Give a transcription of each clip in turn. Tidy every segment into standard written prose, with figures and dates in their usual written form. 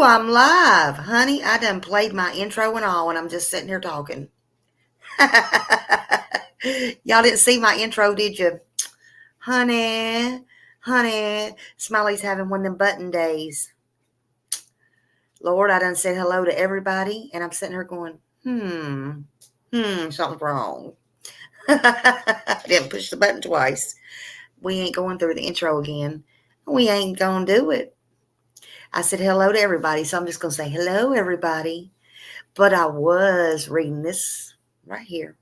Ooh, I'm live. Honey, I done played my intro and all, and I'm just sitting here talking. Y'all didn't see my intro, did you? Honey, Smiley's having one of them button days. Lord, I done said hello to everybody, and I'm sitting here going, something's wrong. I didn't push the button twice. We ain't going through the intro again. We ain't gonna do it. I said hello to everybody, so I'm just gonna say hello, everybody. But I was reading this right here.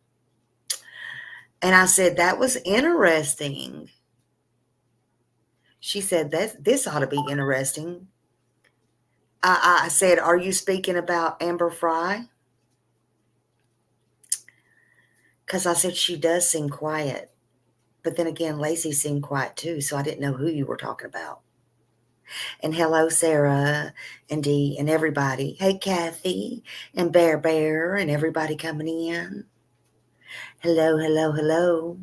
And I said, that was interesting. She said, this ought to be interesting. I said, are you speaking about Amber Fry? Because I said, she does seem quiet. But then again, Lacy seemed quiet too, so I didn't know who you were talking about. And hello, Sarah and Dee and everybody. Hey, Kathy and Bear and everybody coming in. Hello.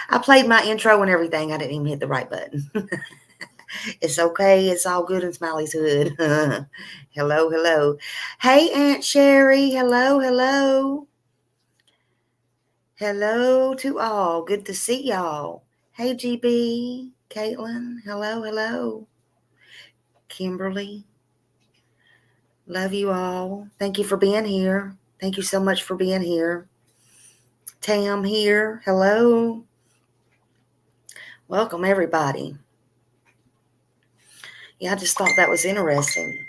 I played my intro and everything. I didn't even hit the right button. It's okay. It's all good in Smiley's hood. Hello. Hey, Aunt Sherry. Hello. Hello to all. Good to see y'all. Hey, GB. Caitlin. Hello. Kimberly. Love you all. Thank you for being here. Thank you so much for being here. Tam here. Hello. Welcome, everybody. Yeah, I just thought that was interesting.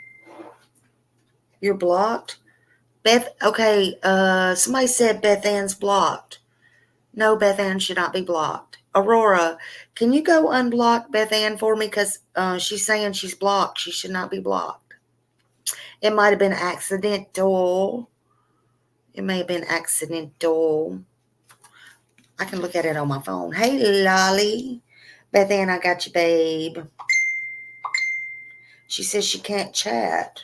You're blocked? Beth, okay, somebody said Beth Ann's blocked. No, Beth Ann should not be blocked. Aurora, can you go unblock Beth Ann for me? Because she's saying she's blocked. She should not be blocked. It might have been accidental. It may have been accidental. I can look at it on my phone. Hey, Lolly. Beth Ann, I got you, babe. She says she can't chat.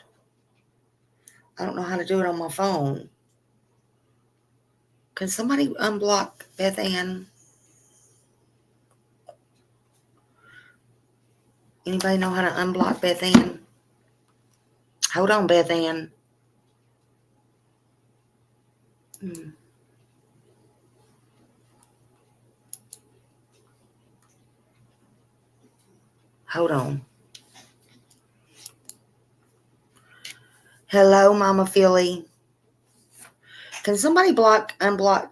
I don't know how to do it on my phone. Can somebody unblock Beth Ann? Anybody know how to unblock Beth Ann? Hold on, Beth Ann. Hold on. Hello, Mama Philly. Can somebody unblock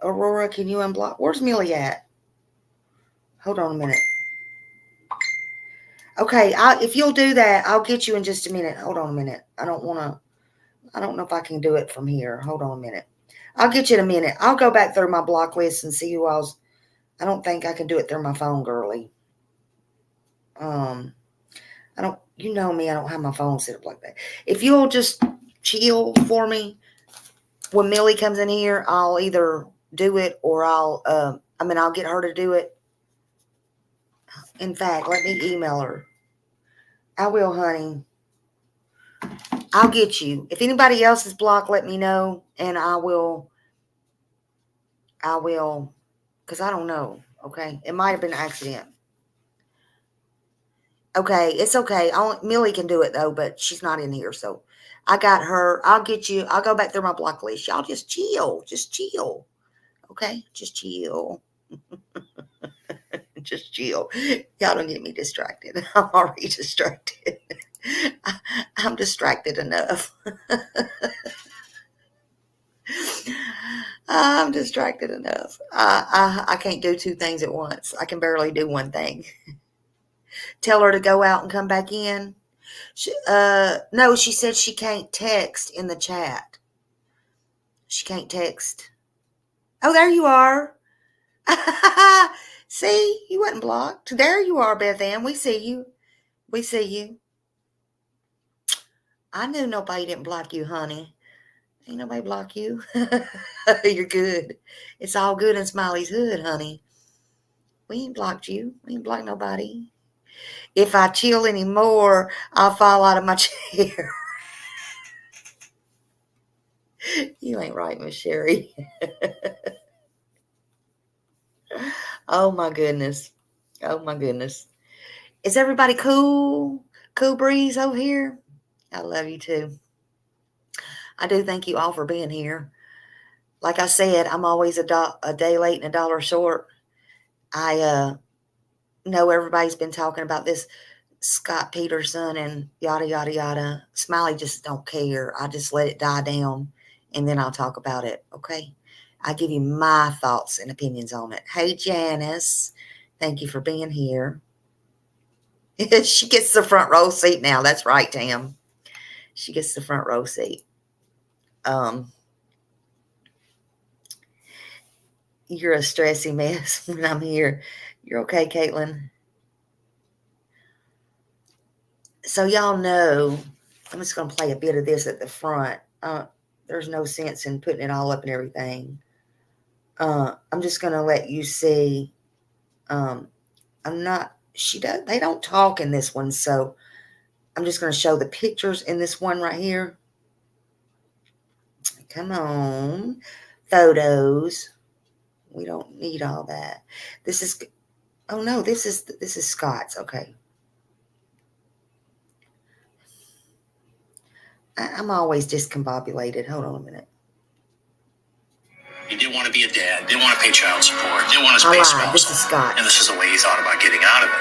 Aurora? Can you unblock? Where's Millie at? Hold on a minute. Okay, if you'll do that, I'll get you in just a minute. Hold on a minute. I don't know if I can do it from here. Hold on a minute. I'll get you in a minute. I'll go back through my block list and see who else. I don't think I can do it through my phone, girly. You know me, I don't have my phone set up like that. If you'll just chill for me, when Millie comes in here, I'll either do it or I'll get her to do it. In fact, let me email her. I will, honey. I'll get you. If anybody else is blocked, let me know, and I will, because I don't know, okay? It might have been an accident. Okay, it's okay. Millie can do it, though, but she's not in here, so I got her. I'll get you. I'll go back through my block list. Y'all just chill. Okay? Just chill. Just chill. Y'all don't get me distracted. I'm already distracted. I'm distracted enough. I'm distracted enough. I can't do two things at once. I can barely do one thing. Tell her to go out and come back in. No, she said she can't text in the chat. She can't text. Oh, there you are. See, you wasn't blocked. There you are, Beth Ann. We see you. I knew nobody didn't block you, honey. Ain't nobody block you. You're good. It's all good in Smiley's hood, honey. We ain't blocked you. We ain't blocked nobody. If I chill anymore, I'll fall out of my chair. You ain't right, Miss Sherry. Oh my goodness. Is everybody cool? Cool breeze over here? I love you too. I do thank you all for being here. Like I said, I'm always a day late and a dollar short. I know everybody's been talking about this Scott Peterson and yada, yada, yada. Smiley just don't care. I just let it die down and then I'll talk about it. Okay. I give you my thoughts and opinions on it. Hey, Janice. Thank you for being here. She gets the front row seat now. That's right, Tam. She gets the front row seat. You're a stressy mess when I'm here. You're okay, Caitlin? So y'all know, I'm just going to play a bit of this at the front. There's no sense in putting it all up and everything. I'm just going to let you see. They don't talk in this one, so I'm just going to show the pictures in this one right here. Come on. Photos. We don't need all that. This is, oh no, this is Scott's. Okay. I'm always discombobulated. Hold on a minute. He didn't want to be a dad, didn't want to pay child support, didn't want to pay spousal. This is Scott. And this is the way he thought about getting out of it.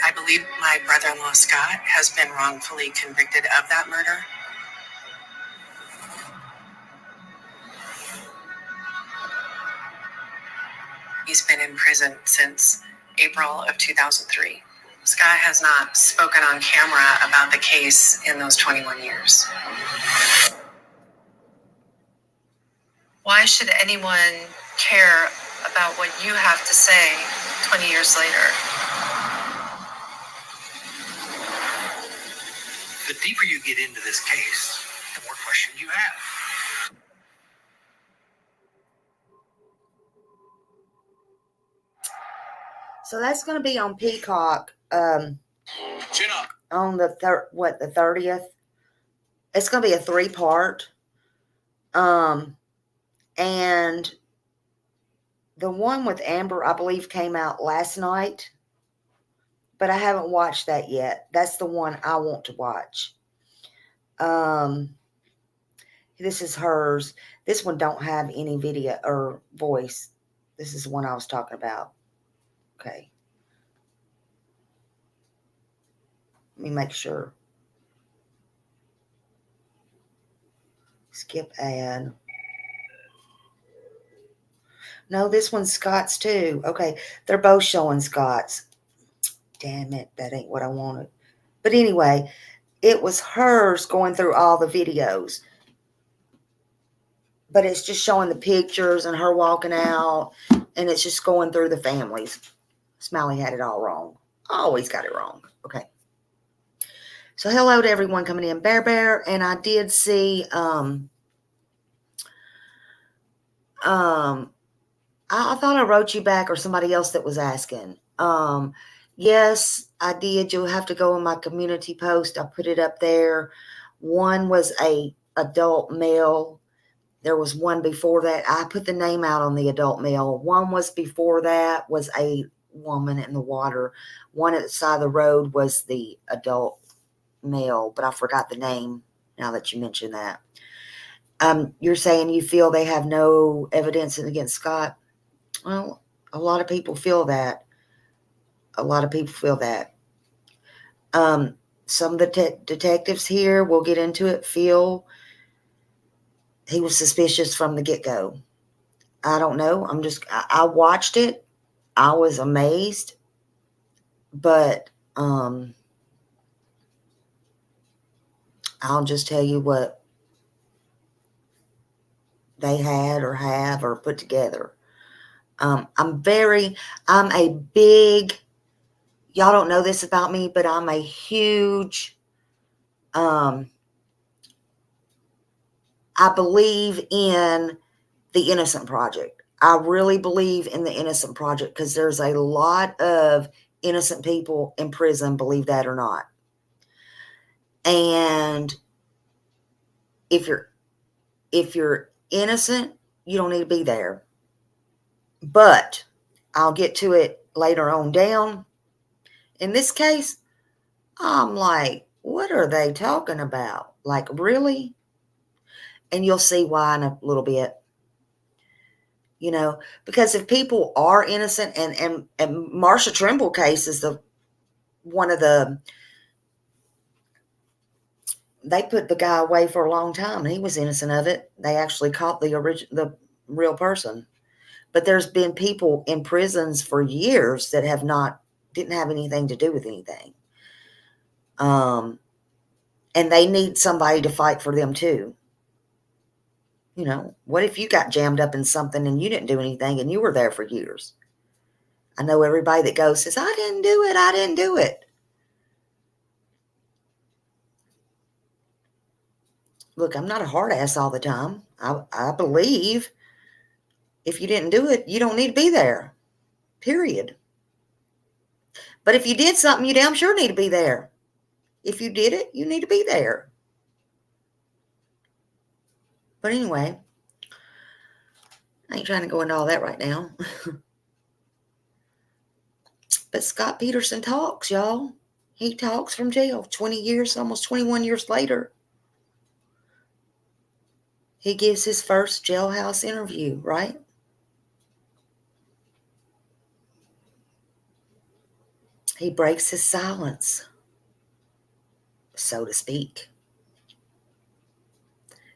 I believe my brother-in-law Scott has been wrongfully convicted of that murder. He's been in prison since April of 2003. Scott has not spoken on camera about the case in those 21 years. Why should anyone care about what you have to say 20 years later? The deeper you get into this case, the more questions you have. So that's going to be on Peacock on the 30th. It's going to be a 3-part. And the one with Amber, I believe, came out last night, but I haven't watched that yet. That's the one I want to watch. This is hers. This one don't have any video or voice. This is the one I was talking about. Okay. Let me make sure. Skip ad. No, this one's Scott's too. Okay, they're both showing Scott's. Damn it, that ain't what I wanted. But anyway, it was hers going through all the videos. But it's just showing the pictures and her walking out. And it's just going through the families. Smiley had it all wrong. Always got it wrong. Okay. So hello to everyone coming in. Bear. And I did see I thought I wrote you back or somebody else that was asking. Yes, I did. You'll have to go in my community post. I put it up there. One was a adult male. There was one before that. I put the name out on the adult male. One was before that was a woman in the water. One at the side of the road was the adult male, but I forgot the name now that you mentioned that. You're saying you feel they have no evidence against Scott? Well, a lot of people feel that. Some of the detectives here, we'll get into it, feel he was suspicious from the get-go. I don't know. I watched it. I was amazed. But I'll just tell you what they had or have or put together. I'm a big, y'all don't know this about me, but I'm a huge, I believe in the Innocent Project. I really believe in the Innocent Project because there's a lot of innocent people in prison, believe that or not. And if you're innocent, you don't need to be there. But I'll get to it later on down In this case, I'm like, what are they talking about? Like, really? And you'll see why in a little bit. You know, because if people are innocent, and Marsha Trimble case is one of the, they put the guy away for a long time and he was innocent of it. They actually caught the real person. But there's been people in prisons for years that didn't have anything to do with anything. And they need somebody to fight for them too. You know, what if you got jammed up in something and you didn't do anything and you were there for years? I know everybody that says, I didn't do it, I didn't do it. Look, I'm not a hard ass all the time. I believe if you didn't do it, you don't need to be there. Period. But if you did something, you damn sure need to be there. If you did it, you need to be there. But anyway, I ain't trying to go into all that right now. But Scott Peterson talks, y'all. He talks from jail 20 years, almost 21 years later. He gives his first jailhouse interview, right? He breaks his silence, so to speak.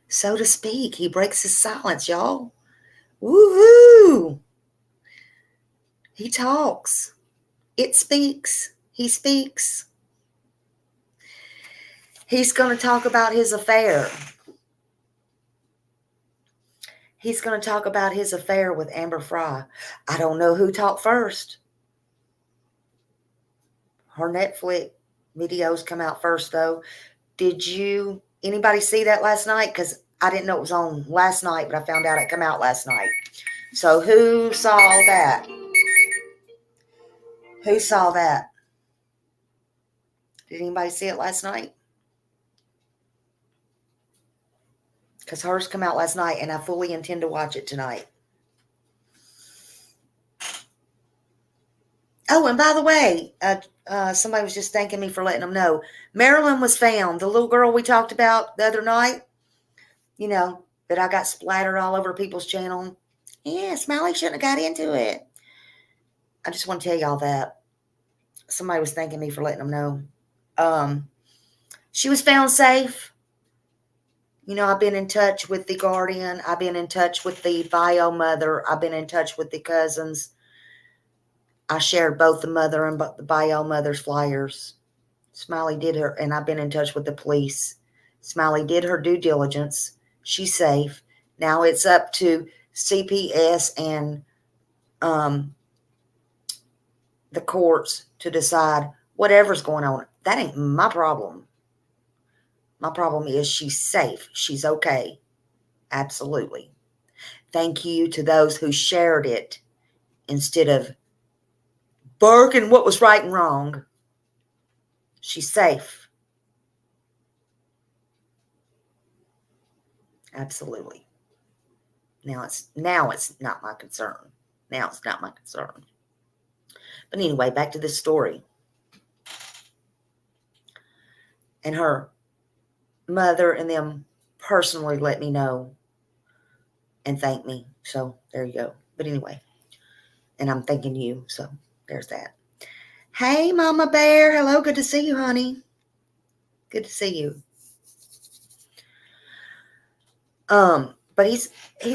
So to speak, he breaks his silence, y'all. Woohoo! He talks. It speaks. He speaks. He's going to talk about his affair. He's going to talk about his affair with Amber Fry. I don't know who talked first. Her Netflix videos come out first, though. Did anybody see that last night? Because I didn't know it was on last night, but I found out it came out last night. So who saw that? Who saw that? Did anybody see it last night? Because hers come out last night, and I fully intend to watch it tonight. Oh, and by the way, somebody was just thanking me for letting them know. Marilyn was found. The little girl we talked about the other night, you know, that I got splattered all over people's channel. Yeah, Smiley shouldn't have got into it. I just want to tell y'all that. Somebody was thanking me for letting them know. She was found safe. You know, I've been in touch with the guardian. I've been in touch with the bio mother. I've been in touch with the cousins. I shared both the mother and the bio mother's flyers. Smiley did her, and I've been in touch with the police. Smiley did her due diligence. She's safe. Now it's up to CPS and the courts to decide whatever's going on. That ain't my problem. My problem is she's safe. She's okay. Absolutely. Thank you to those who shared it instead of barking what was right and wrong. She's safe. Absolutely. Now it's not my concern. Now it's not my concern. But anyway, back to this story. And her mother and them personally let me know and thank me. So there you go. But anyway, and I'm thanking you. So there's that. Hey, Mama Bear. Hello. Good to see you, honey. Good to see you. But he's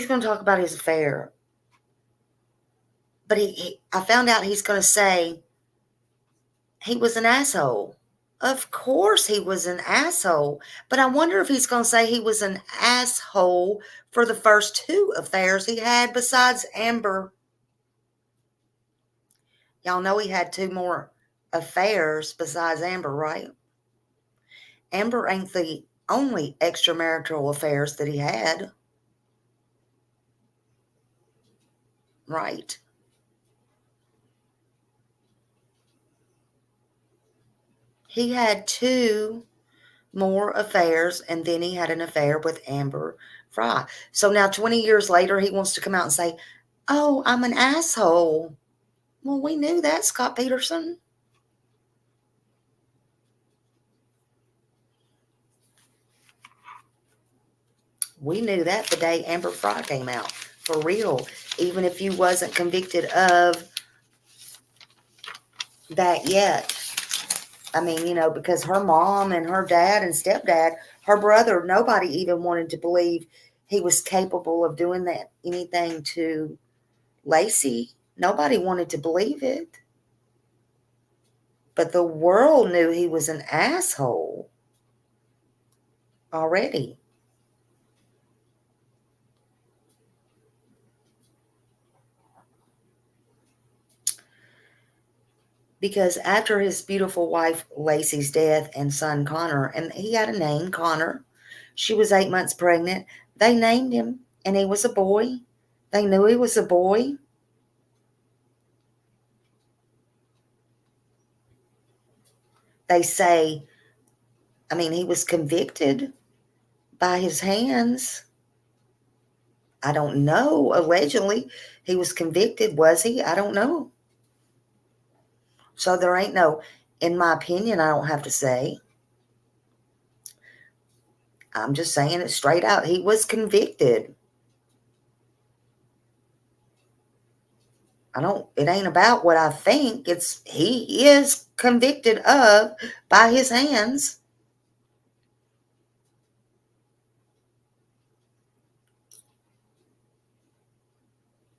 going to talk about his affair. But I found out he's going to say he was an asshole. Of course he was an asshole. But I wonder if he's going to say he was an asshole for the first 2 affairs he had besides Amber. Y'all know he had 2 more affairs besides Amber, right? Amber ain't the only extramarital affairs that he had. Right. He had 2 more affairs, and then he had an affair with Amber Fry. So now 20 years later, he wants to come out and say, oh, I'm an asshole. Well, we knew that, Scott Peterson. We knew that the day Amber Fry came out. For real. Even if you wasn't convicted of that yet. I mean, because her mom and her dad and stepdad, her brother, nobody even wanted to believe he was capable of doing that, anything to Lacy. Nobody wanted to believe it. But the world knew he was an asshole already. Because after his beautiful wife Lacy's death and son Connor, and he had a name, Connor, she was 8 months pregnant, they named him, and he was a boy. They knew he was a boy. They say, he was convicted by his hands. I don't know. Allegedly, he was convicted. Was he? I don't know. So there ain't no, in my opinion, I don't have to say. I'm just saying it straight out. He was convicted. It ain't about what I think. He is convicted of by his hands.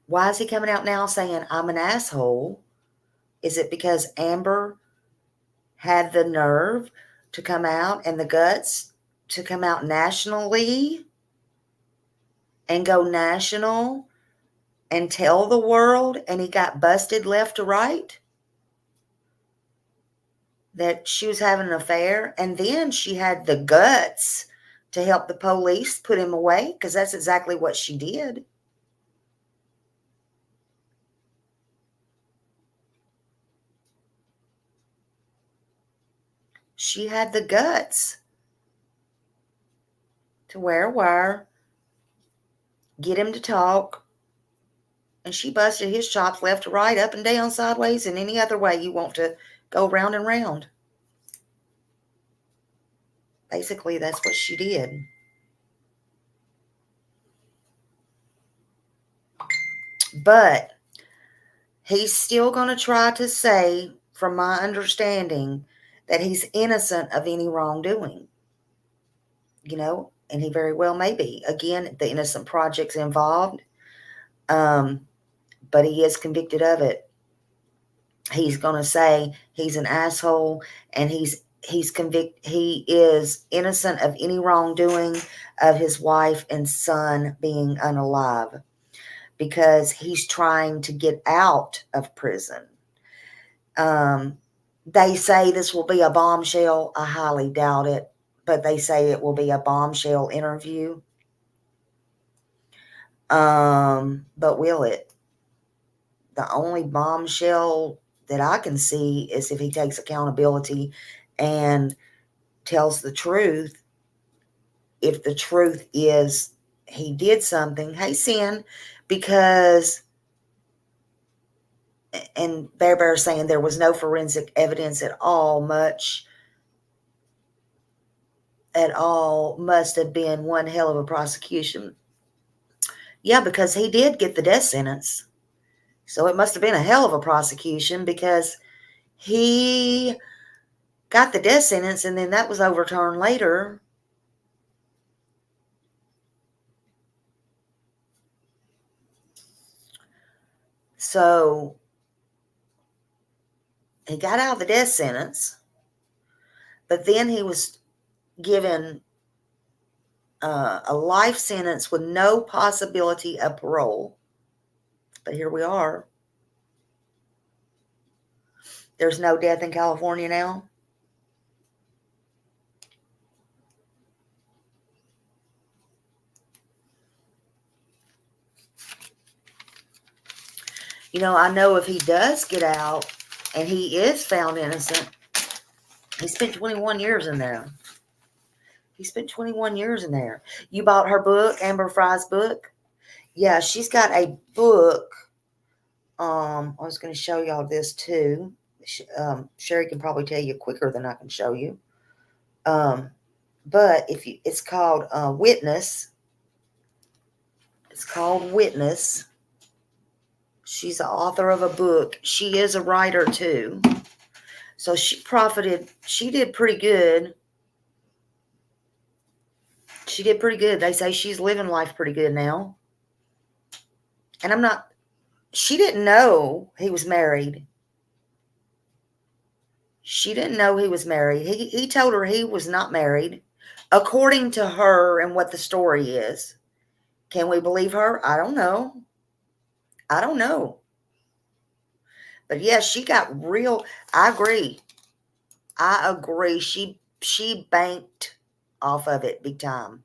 Why is he coming out now saying I'm an asshole? Is it because Amber had the nerve to come out and the guts to come out nationally and go national and tell the world, and he got busted left to right that she was having an affair, and then she had the guts to help the police put him away, because that's exactly what she did. She had the guts to wear a wire, get him to talk, and she busted his chops left to right, up and down, sideways, and any other way you want to go round and round. Basically, that's what she did. But he's still going to try to say, from my understanding, that he's innocent of any wrongdoing. And he very well may be. Again, the Innocent Project's involved, but he is convicted of it. He's going to say he's an asshole, and he's convicted. He is innocent of any wrongdoing of his wife and son being unalive, because he's trying to get out of prison. They say this will be a bombshell. I highly doubt it, but they say it will be a bombshell interview. But will it? The only bombshell that I can see is if he takes accountability and tells the truth. If the truth is he did something, hey, sin, because, and Bear saying there was no forensic evidence at all, much at all, must have been one hell of a prosecution. Yeah, because he did get the death sentence. So it must have been a hell of a prosecution, because he got the death sentence and then that was overturned later. So he got out of the death sentence, but then he was given a life sentence with no possibility of parole. But here we are. There's no death in California now. I know if he does get out and he is found innocent, he spent 21 years in there. He spent 21 years in there. You bought her book, Amber Fry's book? Yeah, she's got a book. I was going to show y'all this too. Sherry can probably tell you quicker than I can show you. But it's called Witness. It's called Witness. She's the author of a book. She is a writer too. So she profited. She did pretty good. She did pretty good. They say she's living life pretty good now. And I'm not, she didn't know he was married. She didn't know he was married. He told her he was not married, according to her and what the story is. Can we believe her? I don't know. I don't know. But yeah, she got real. I agree. I agree. She banked off of it big time.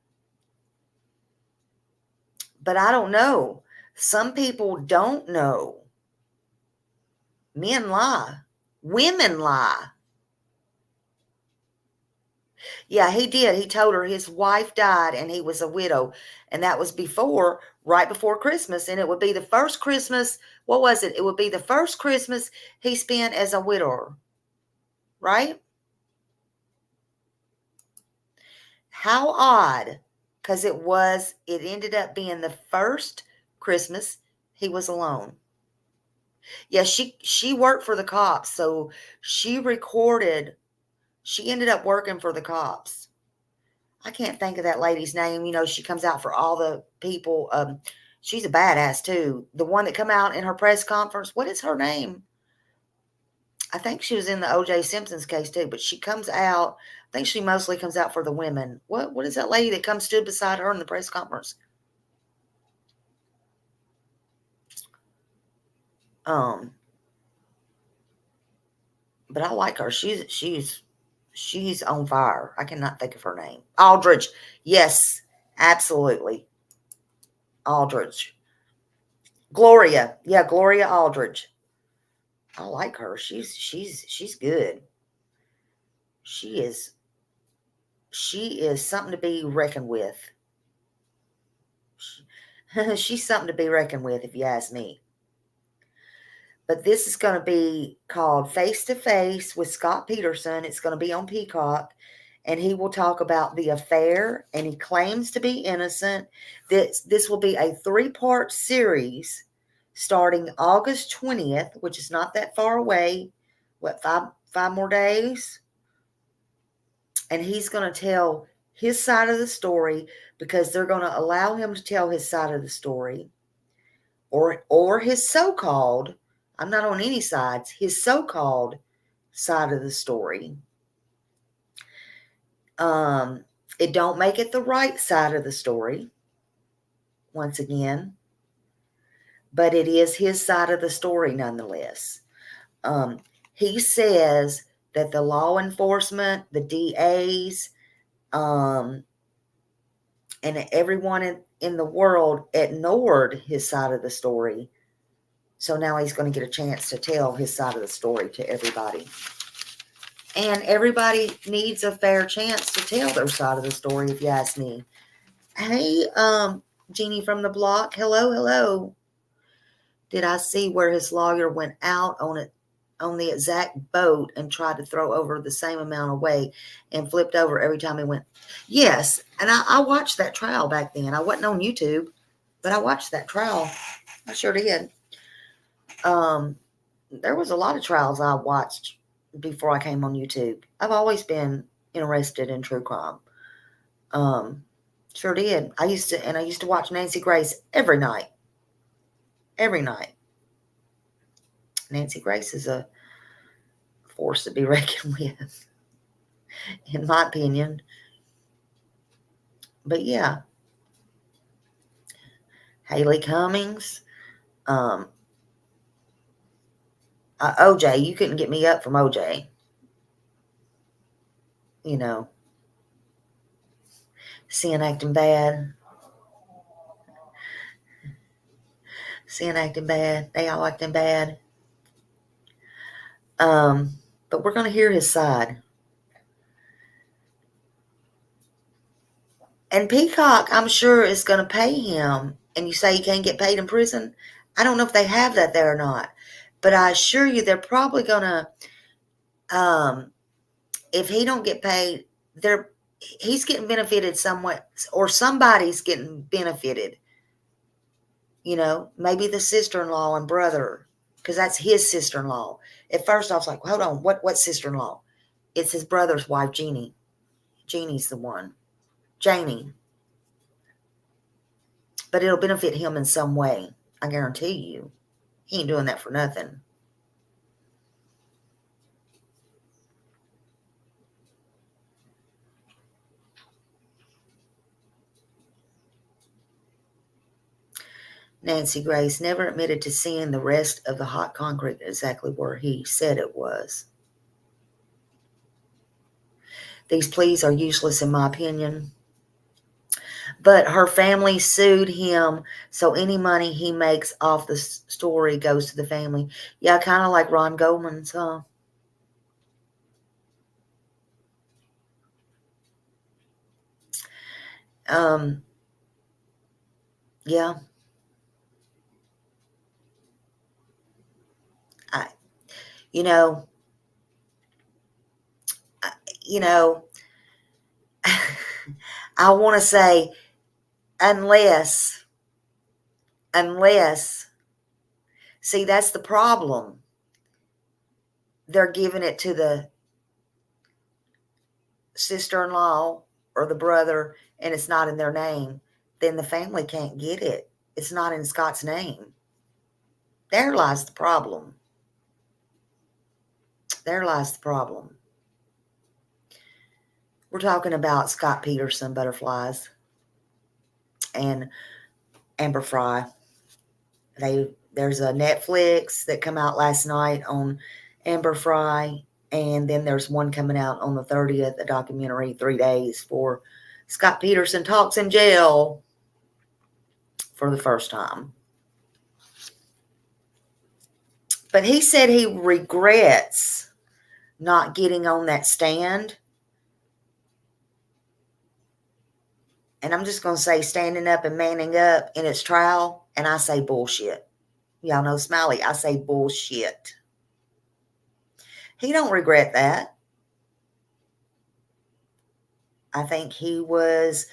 But I don't know. Some people don't know. Men lie. Women lie. Yeah, he did. He told her his wife died and he was a widow. And that was right before Christmas. And it would be the first Christmas. What was it? It would be the first Christmas he spent as a widower. Right? How odd. Because it ended up being the first Christmas he was alone. Yeah, she worked for the cops. So she ended up working for the cops. I can't think of that lady's name. She comes out for all the people. She's a badass too. The one that come out in her press conference. What is her name? I think she was in the O.J. Simpson's case too, but she comes out. I think she mostly comes out for the women. What is that lady that stood beside her in the press conference? But I like her. She's on fire. I cannot think of her name. Aldridge. Yes, absolutely. Aldridge. Gloria. Yeah, Gloria Aldridge. I like her. She's good. She is something to be reckoned with. She's something to be reckoned with, if you ask me. But this is going to be called Face to Face with Scott Peterson. It's going to be on Peacock, and he will talk about the affair, and he claims to be innocent. This will be a 3-part series starting August 20th, which is not that far away. What, five more days? And he's going to tell his side of the story, because they're going to allow him to tell his side of the story, or his so-called, I'm not on any sides, his so-called side of the story. It don't make it the right side of the story, once again, but it is his side of the story nonetheless. He says that the law enforcement, the DAs, and everyone in the world ignored his side of the story. So now he's going to get a chance to tell his side of the story to everybody. And everybody needs a fair chance to tell their side of the story, if you ask me. Hey, Jeannie from the block. Hello. Did I see where his lawyer went out on the exact boat and tried to throw over the same amount of weight and flipped over every time he went? Yes. And I watched that trial back then. I wasn't on YouTube, but I watched that trial. I sure did. There was a lot of trials I watched before I came on YouTube. I've always been interested in true crime. Sure did. I used to watch Nancy Grace every night. Nancy Grace is a force to be reckoned with, in my opinion. But yeah, Haley Cummings, OJ. You couldn't get me up from OJ. Seeing acting bad. They all acting bad. But we're going to hear his side. And Peacock, I'm sure, is going to pay him. And you say he can't get paid in prison? I don't know if they have that there or not. But I assure you they're probably going to, if he don't get paid, he's getting benefited somewhat, or somebody's getting benefited Maybe the sister-in-law and brother, because that's his sister-in-law. At first I was like, hold on, what sister-in-law? It's his brother's wife, Jeannie. Jeannie's the one. Janie. But it'll benefit him in some way. I guarantee you. He ain't doing that for nothing. Nancy Grace never admitted to seeing the rest of the hot concrete exactly where he said it was. These pleas are useless in my opinion. But her family sued him, so any money he makes off the story goes to the family. Yeah, kind of like Ron Goldman's, huh? Yeah. I, you know, I want to say, unless, see, that's the problem. They're giving it to the sister-in-law or the brother, and it's not in their name, then the family can't get it. It's not in Scott's name. There lies the problem. There lies the problem. We're talking about Scott Peterson butterflies and Amber Fry. There's a Netflix that come out last night on Amber Fry, and then there's one coming out on the 30th, a documentary, 3 days for Scott Peterson talks in jail for the first time. But he said he regrets not getting on that stand. And I'm just going to say standing up and manning up in his trial, and I say bullshit. Y'all know Smiley, I say bullshit. He don't regret that. I think he was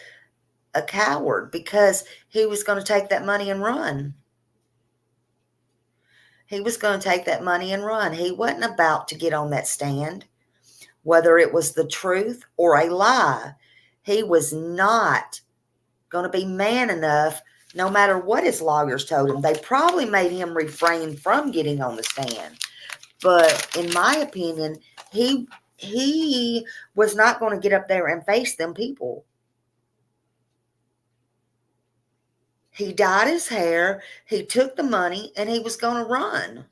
a coward because he was going to take that money and run. He was going to take that money and run. He wasn't about to get on that stand, whether it was the truth or a lie. He was not going to be man enough, no matter what his lawyers told him. They probably made him refrain from getting on the stand. But in my opinion, he was not going to get up there and face them people. He dyed his hair, he took the money, and he was going to run.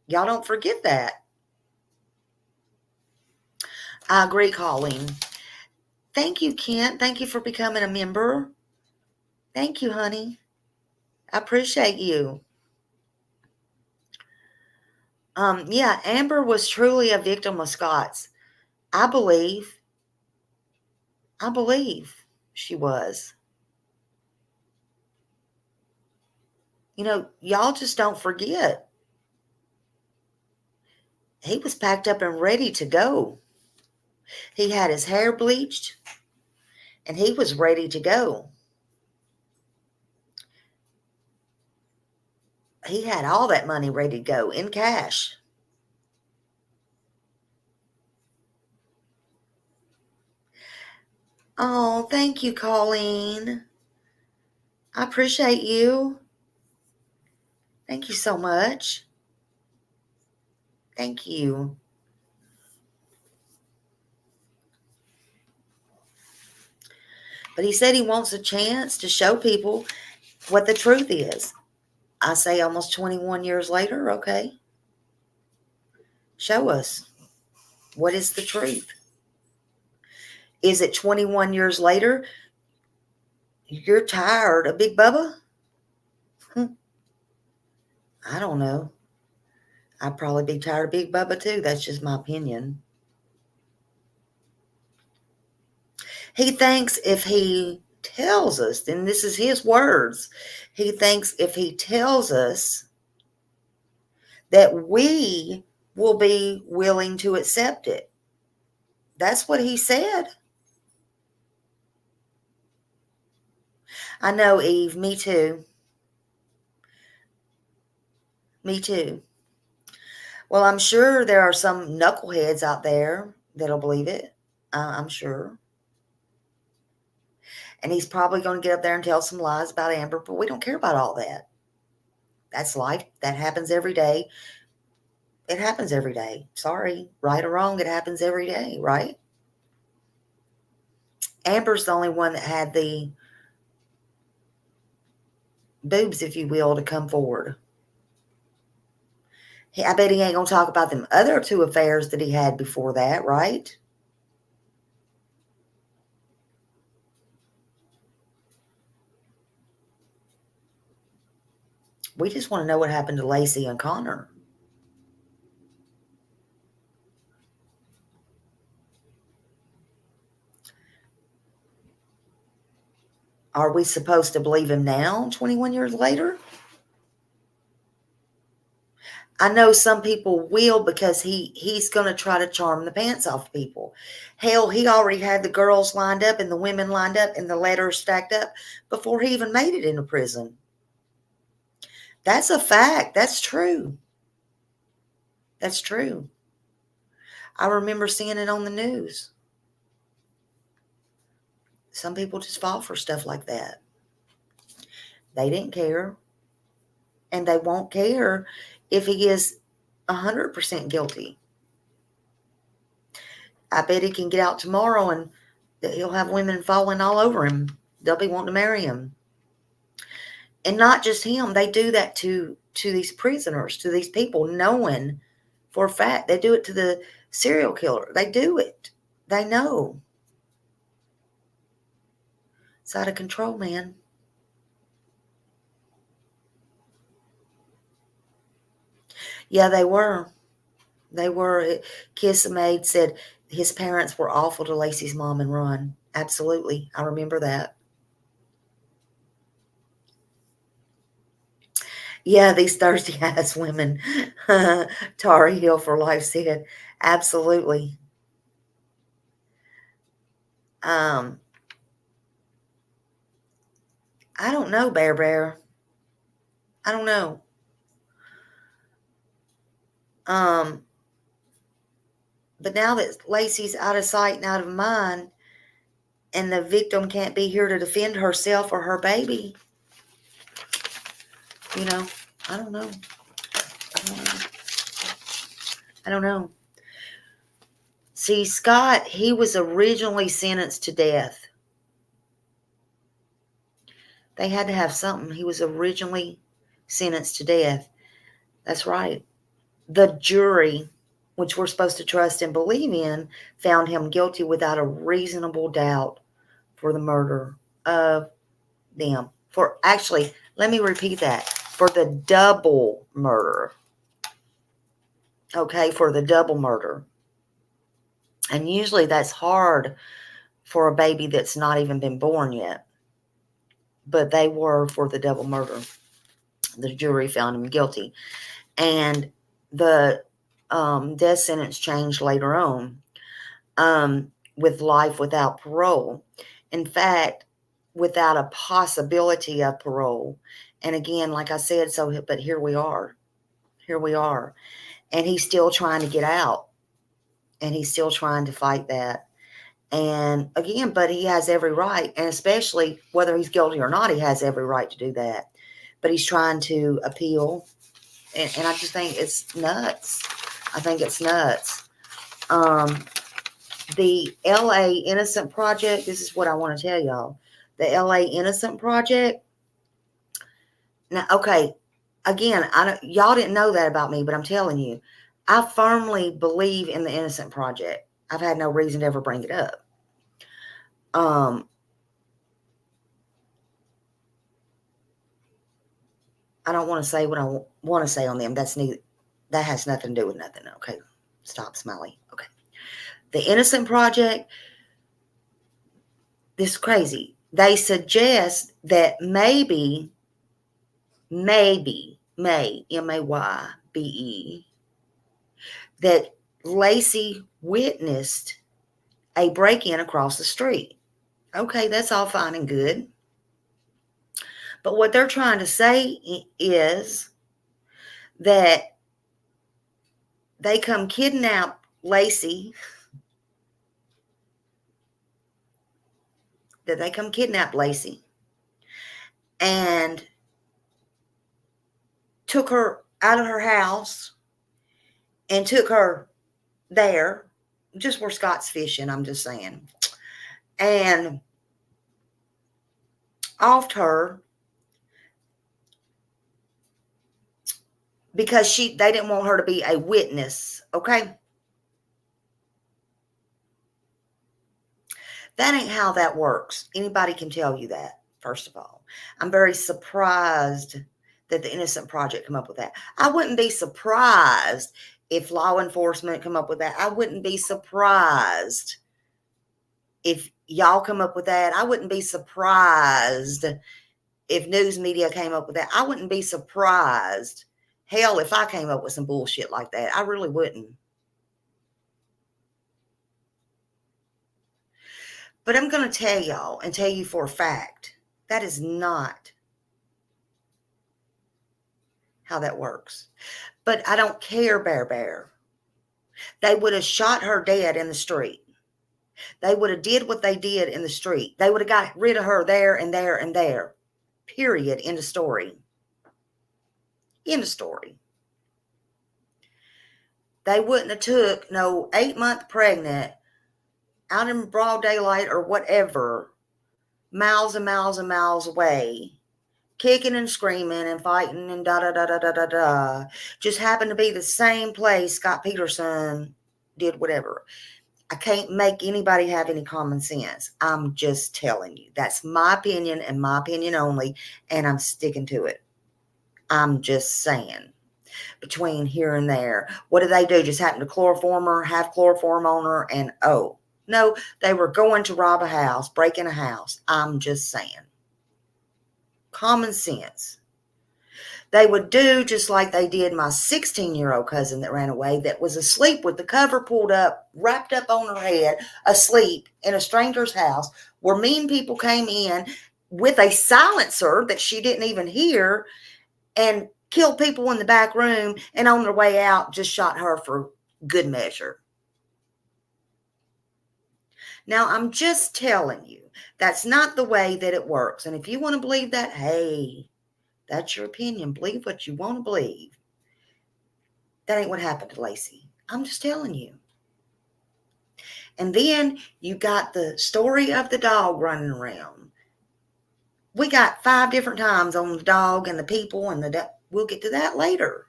Y'all don't forget that. I agree, Colleen. Thank you, Kent. Thank you for becoming a member. Thank you, honey. I appreciate you. Yeah, Amber was truly a victim of Scott's. I believe she was. Y'all just don't forget. He was packed up and ready to go. He had his hair bleached, and he was ready to go. He had all that money ready to go in cash. Oh, thank you, Colleen. I appreciate you. Thank you so much. Thank you. But he said he wants a chance to show people what the truth is. I say almost 21 years later, okay. Show us. What is the truth? Is it 21 years later, you're tired of Big Bubba? I don't know. I'd probably be tired of Big Bubba too. That's just my opinion. He thinks if he tells us, and this is his words, he thinks if he tells us that we will be willing to accept it. That's what he said. I know, Eve, me too. Me too. Well, I'm sure there are some knuckleheads out there that'll believe it. I'm sure. And he's probably going to get up there and tell some lies about Amber, but we don't care about all that. That's life. That happens every day. It happens every day. Sorry, right or wrong, it happens every day, right? Amber's the only one that had the boobs, if you will, to come forward. I bet he ain't going to talk about them other two affairs that he had before that, right? We just want to know what happened to Lacy and Connor. Are we supposed to believe him now, 21 years later? I know some people will because he's going to try to charm the pants off people. Hell, he already had the girls lined up and the women lined up and the letters stacked up before he even made it into prison. That's a fact. That's true. That's true. I remember seeing it on the news. Some people just fall for stuff like that. They didn't care. And they won't care if he is 100% guilty. I bet he can get out tomorrow and he'll have women falling all over him. They'll be wanting to marry him. And not just him. They do that to these prisoners, to these people, knowing for a fact. They do it to the serial killer. They do it. They know. It's out of control, man. Yeah, they were. They were. Kiss the Maid said his parents were awful to Lacy's mom and Ron. Absolutely. I remember that. Yeah, these thirsty ass women. Tari Hill for Life said. Absolutely. I don't know, Bear Bear. I don't know. But now that Lacy's out of sight and out of mind, and the victim can't be here to defend herself or her baby, you know, I don't know. I don't know. See, Scott, he was originally sentenced to death. They had to have something. He was originally sentenced to death. That's right. The jury, which we're supposed to trust and believe in, found him guilty without a reasonable doubt for the murder of them. Let me repeat that. For the double murder. Okay, for the double murder. And usually that's hard for a baby that's not even been born yet. But they were for the double murder. The jury found him guilty. And the death sentence changed later on with life without parole. In fact, without a possibility of parole. And again, like I said, but here we are. Here we are. And he's still trying to get out. And he's still trying to fight that. And again, but he has every right, and especially whether he's guilty or not, he has every right to do that. But he's trying to appeal, and I just think it's nuts. I think it's nuts. The LA Innocent Project, this is what I want to tell y'all. The LA Innocent Project. Now, okay, again, y'all didn't know that about me, but I'm telling you, I firmly believe in the Innocent Project. I've had no reason to ever bring it up. I don't want to say what I want to say on them. That has nothing to do with nothing. Okay, stop, Smiley. Okay, the Innocent Project. This is crazy. They suggest that maybe, M-A-Y-B-E, that Lacy witnessed a break-in across the street. Okay, that's all fine and good. But what they're trying to say is that they come kidnap Lacy. That they come kidnap Lacy and took her out of her house and took her there, just where Scott's fishing, I'm just saying, and offed her because they didn't want her to be a witness, okay? That ain't how that works. Anybody can tell you that, first of all. I'm very surprised that the Innocent Project come up with that. I wouldn't be surprised if law enforcement come up with that. I wouldn't be surprised if y'all come up with that. I wouldn't be surprised if news media came up with that. I wouldn't be surprised. Hell, if I came up with some bullshit like that, I really wouldn't. But I'm going to tell y'all and tell you for a fact, that is not how that works. But I don't care, Bear. They would have shot her dead in the street. They would have did what they did in the street. They would have got rid of her there and there and there. Period. End of story. End of story. They wouldn't have took no 8-month pregnant out in broad daylight or whatever, miles and miles and miles away, kicking and screaming and fighting and da-da-da-da-da-da-da. Just happened to be the same place Scott Peterson did whatever. I can't make anybody have any common sense. I'm just telling you. That's my opinion and my opinion only, and I'm sticking to it. I'm just saying. Between here and there. What did they do? Just happen to chloroform her, have chloroform on her, and oh. No, they were going to rob a house, break in a house. I'm just saying. Common sense. They would do just like they did my 16-year-old cousin that ran away, that was asleep with the cover pulled up, wrapped up on her head, asleep in a stranger's house, where mean people came in with a silencer that she didn't even hear and killed people in the back room, and on their way out just shot her for good measure. Now, I'm just telling you, that's not the way that it works. And if you want to believe that, hey, that's your opinion. Believe what you want to believe. That ain't what happened to Lacy. I'm just telling you. And then you got the story of the dog running around. We got 5 different times on the dog and the people and the we'll get to that later.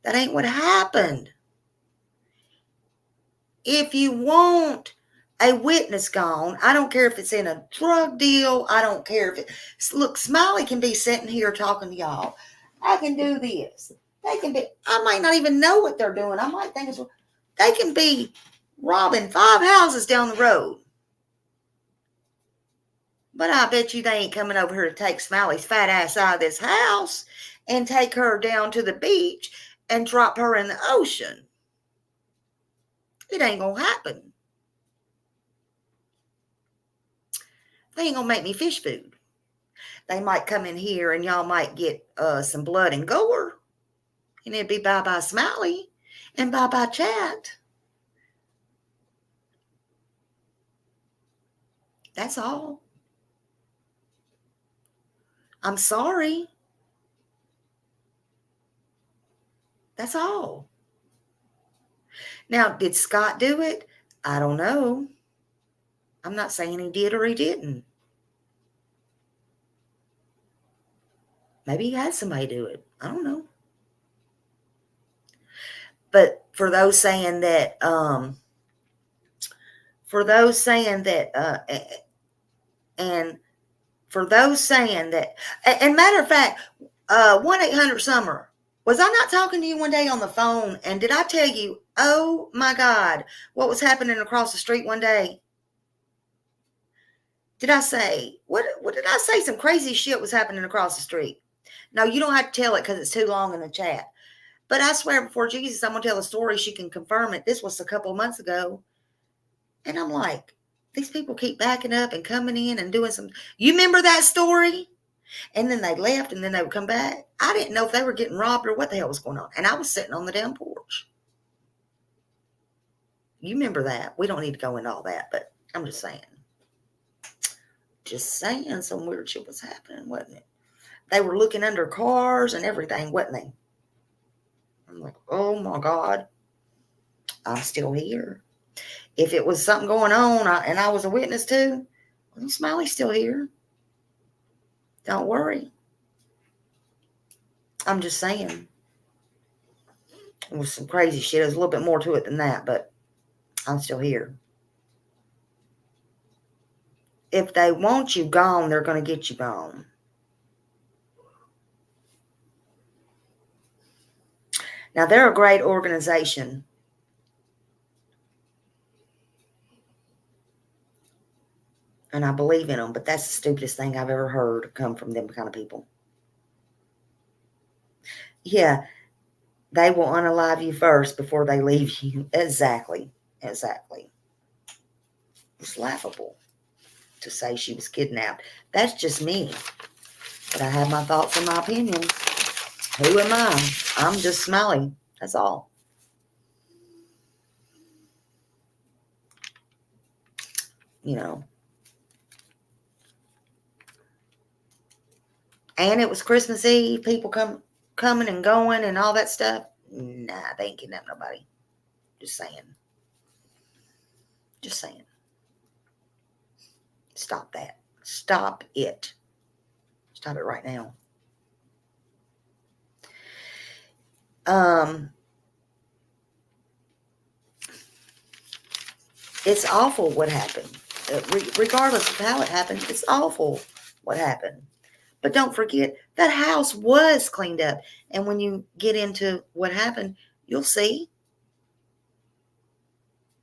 That ain't what happened. If you want a witness gone, I don't care if it's in a drug deal. I don't care if it... Look, Smiley can be sitting here talking to y'all. I can do this. They can be... I might not even know what they're doing. I might think it's... They can be robbing 5 houses down the road. But I bet you they ain't coming over here to take Smiley's fat ass out of this house and take her down to the beach and drop her in the ocean. It ain't gonna happen. They ain't gonna make me fish food. They might come in here and y'all might get some blood and gore. And it'd be bye-bye Smiley and bye-bye Chat. That's all. I'm sorry. That's all. Now, did Scott do it? I don't know. I'm not saying he did or he didn't. Maybe he had somebody do it. I don't know. But for those saying that, and for those saying that, and matter of fact, 1-800-SUMMER, was I not talking to you one day on the phone? And did I tell you, oh my God, what was happening across the street one day? Did I say, what did I say? Some crazy shit was happening across the street. No, you don't have to tell it because it's too long in the chat. But I swear before Jesus, I'm going to tell a story. She can confirm it. This was a couple of months ago. And I'm like, these people keep backing up and coming in and doing some. You remember that story? And then they left, and then they would come back. I didn't know if they were getting robbed or what the hell was going on. And I was sitting on the damn porch. You remember that. We don't need to go into all that, but I'm just saying. Just saying, some weird shit was happening, wasn't it? They were looking under cars and everything, wasn't they? I'm like, oh my God, I'm still here. If it was something going on and I was a witness to, well, Smiley's still here. Don't worry. I'm just saying. It was some crazy shit. There's a little bit more to it than that, but I'm still here. If they want you gone, they're going to get you gone. Now, they're a great organization. And I believe in them, but that's the stupidest thing I've ever heard come from them kind of people. Yeah, they will unalive you first before they leave you. Exactly. It's laughable to say she was kidnapped. That's just me. But I have my thoughts and my opinions. Who am I? I'm just Smiley. That's all. You know. And it was Christmas Eve. People coming and going and all that stuff. Nah, they ain't kidnapped nobody. Just saying. Stop that. Stop it. Stop it right now. It's awful what happened. Regardless of how it happened, it's awful what happened. But don't forget, that house was cleaned up. And when you get into what happened, you'll see.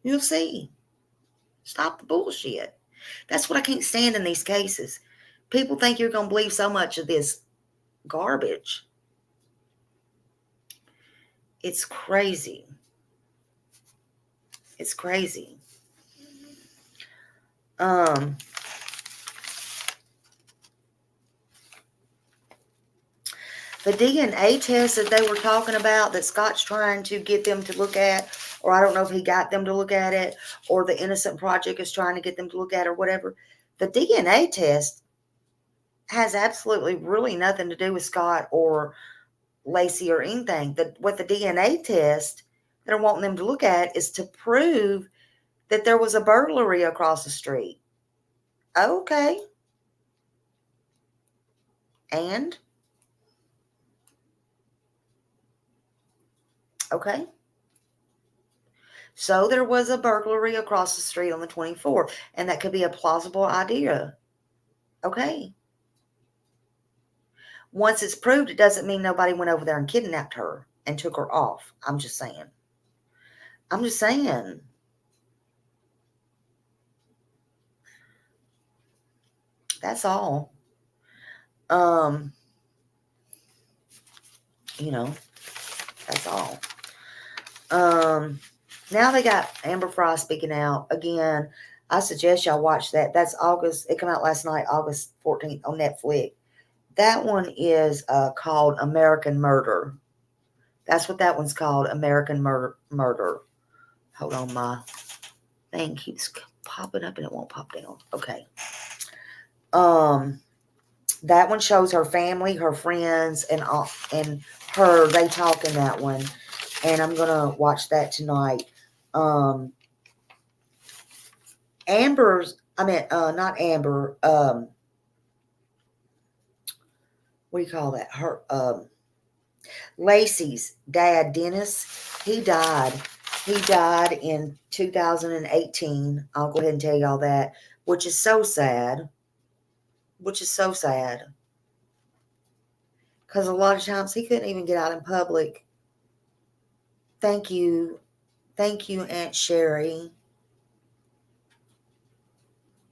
You'll see. Stop the bullshit. That's what I can't stand in these cases. People think you're going to believe so much of this garbage. It's crazy. It's crazy. The DNA test that they were talking about that Scott's trying to get them to look at, or I don't know if he got them to look at it, or the Innocent Project is trying to get them to look at it, or whatever. The DNA test has absolutely really nothing to do with Scott or Lacy or anything. What the DNA test they're wanting them to look at is to prove that there was a burglary across the street. Okay. And? Okay. So there was a burglary across the street on the 24th, and that could be a plausible idea. Okay. Once it's proved, it doesn't mean nobody went over there and kidnapped her and took her off. I'm just saying. That's all. That's all. Now they got Amber Fry speaking out again. I suggest y'all watch that. That's August. It came out last night, August 14th on Netflix. That one is called American Murder. That's what that one's called, American Murder. Hold on, my thing keeps popping up and it won't pop down. Okay. That one shows her family, her friends, and her. They talk in that one, and I'm gonna watch that tonight. Not Amber. What do you call that? Her Lacy's dad, Dennis. He died. He died in 2018. I'll go ahead and tell you all that, which is so sad. Because a lot of times he couldn't even get out in public. Thank you, Aunt Sherry.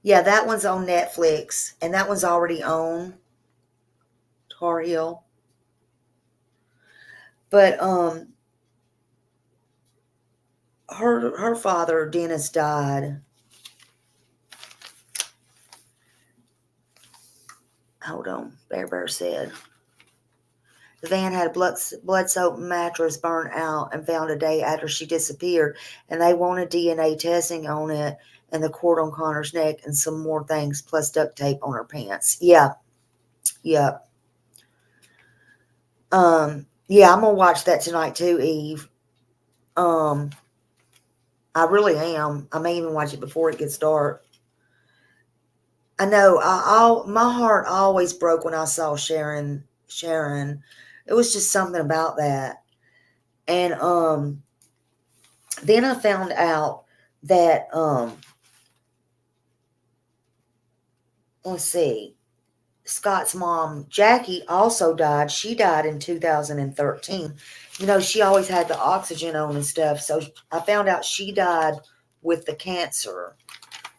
Yeah, that one's on Netflix, and that one's already on Tar Heel. But her father, Dennis, died. hold on. Bear said. The van had a blood-soaked mattress burned out and found a day after she disappeared, and they wanted DNA testing on it and the cord on Connor's neck and some more things, plus duct tape on her pants. Yeah. Yeah, I'm gonna watch that tonight too, Eve. I really am. I may even watch it before it gets dark. I know. My heart always broke when I saw Sharon. It was just something about that. And then I found out that let's see, Scott's mom, Jackie, also died. She died in 2013. She always had the oxygen on and stuff. So I found out she died with the cancer.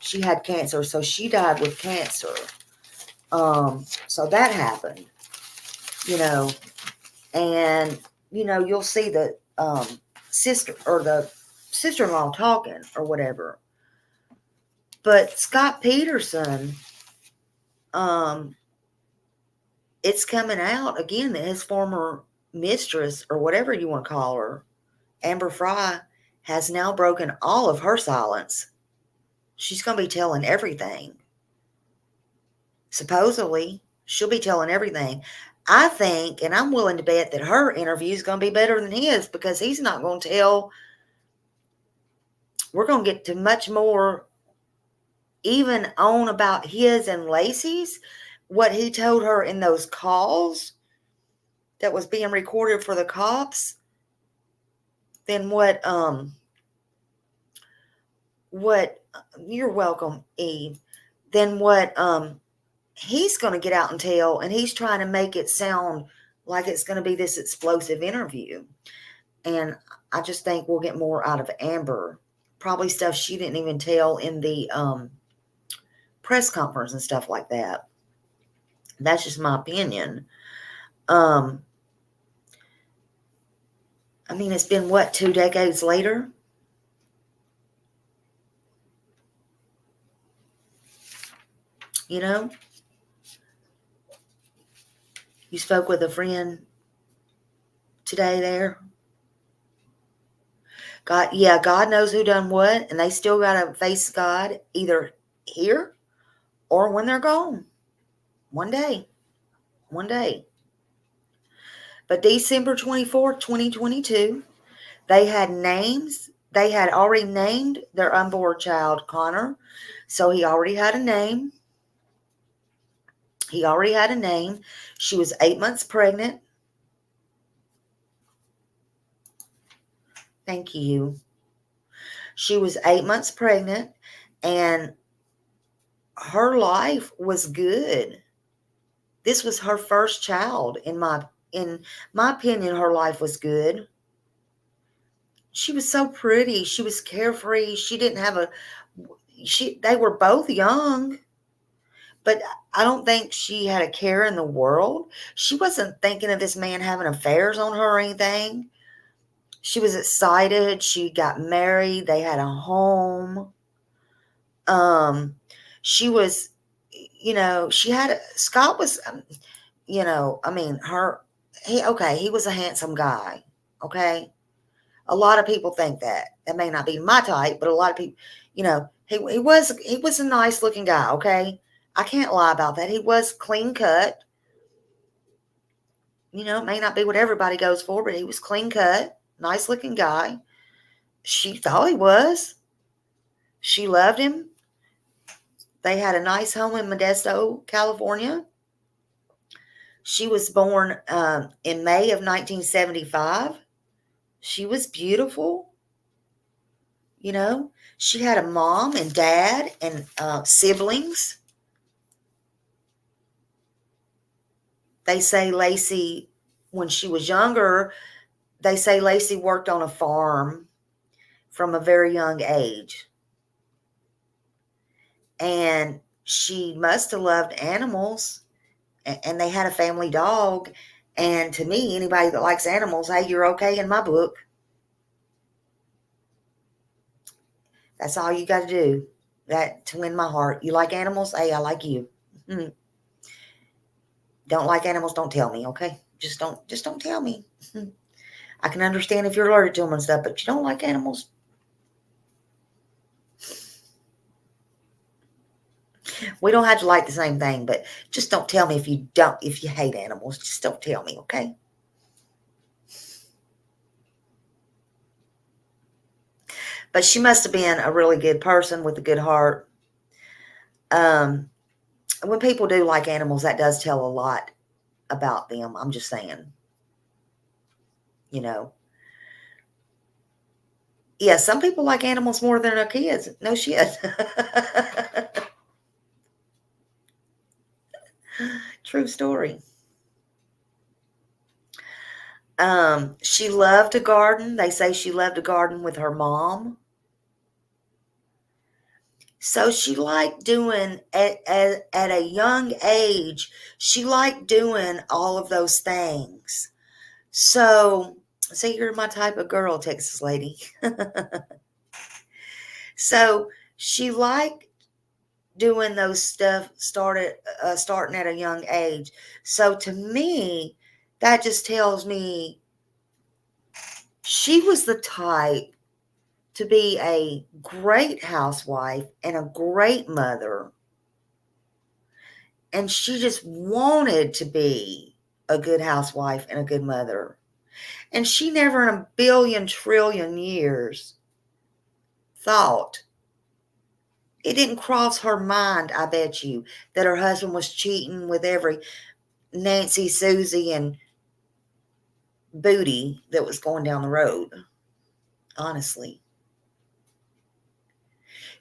She had cancer, so she died with cancer. So that happened, and you'll see the sister or the sister-in-law talking or whatever. But Scott Peterson, it's coming out again that his former mistress, or whatever you want to call her, Amber Fry, has now broken all of her silence. She's going to be telling everything. Supposedly, she'll be telling everything. I think, and I'm willing to bet, that her interview is going to be better than his, because he's not going to tell. We're going to get to much more even on about his and Lacy's, what he told her in those calls that was being recorded for the cops, than what you're welcome, Eve, than what he's going to get out and tell, and he's trying to make it sound like it's going to be this explosive interview. And I just think we'll get more out of Amber, probably stuff she didn't even tell in the press conference and stuff like that. That's just my opinion. I mean, it's been, what, 2 decades later? You spoke with a friend today there. God knows who done what, and they still got to face God either here or when they're gone. One day. But December 24th, 2022, they had names. They had already named their unborn child Connor. So he already had a name. She was 8 months pregnant. Thank you. She was 8 months pregnant, and her life was good. This was her first child. In my opinion, her life was good. She was so pretty. She was carefree. She didn't have they were both young, but I don't think she had a care in the world. She wasn't thinking of this man having affairs on her or anything. She was excited. She got married. They had a home. She was, Scott was, he was a handsome guy. Okay. A lot of people think that. That may not be my type, but a lot of people, he was a nice looking guy. Okay. I can't lie about that. He was clean cut. It may not be what everybody goes for, but he was clean cut, nice looking guy. She thought he was. She loved him. They had a nice home in Modesto, California. She was born in May of 1975. She was beautiful. She had a mom and dad and siblings. They say Lacy, when she was younger, they say Lacy worked on a farm from a very young age. And she must have loved animals. And they had a family dog. And to me, anybody that likes animals, hey, you're okay in my book. That's all you got to do to win my heart. You like animals? Hey, I like you. Don't like animals, don't tell me, okay? Just don't tell me. I can understand if you're allergic to them and stuff, but you don't like animals. We don't have to like the same thing, but just don't tell me if you hate animals. Just don't tell me, okay? But she must have been a really good person with a good heart. When people do like animals, that does tell a lot about them. I'm just saying, you know. Yeah, some people like animals more than their kids. No shit. True story. She loved to garden. They say she loved to garden with her mom. So she liked doing, at a young age, she liked doing all of those things. So, see, you're my type of girl, Texas lady. So she liked doing those stuff, starting at a young age. So to me, that just tells me she was the type to be a great housewife and a great mother. And she just wanted to be a good housewife and a good mother. And she never in a billion trillion years thought, it didn't cross her mind, I bet you, that her husband was cheating with every Nancy, Susie, and booty that was going down the road. Honestly.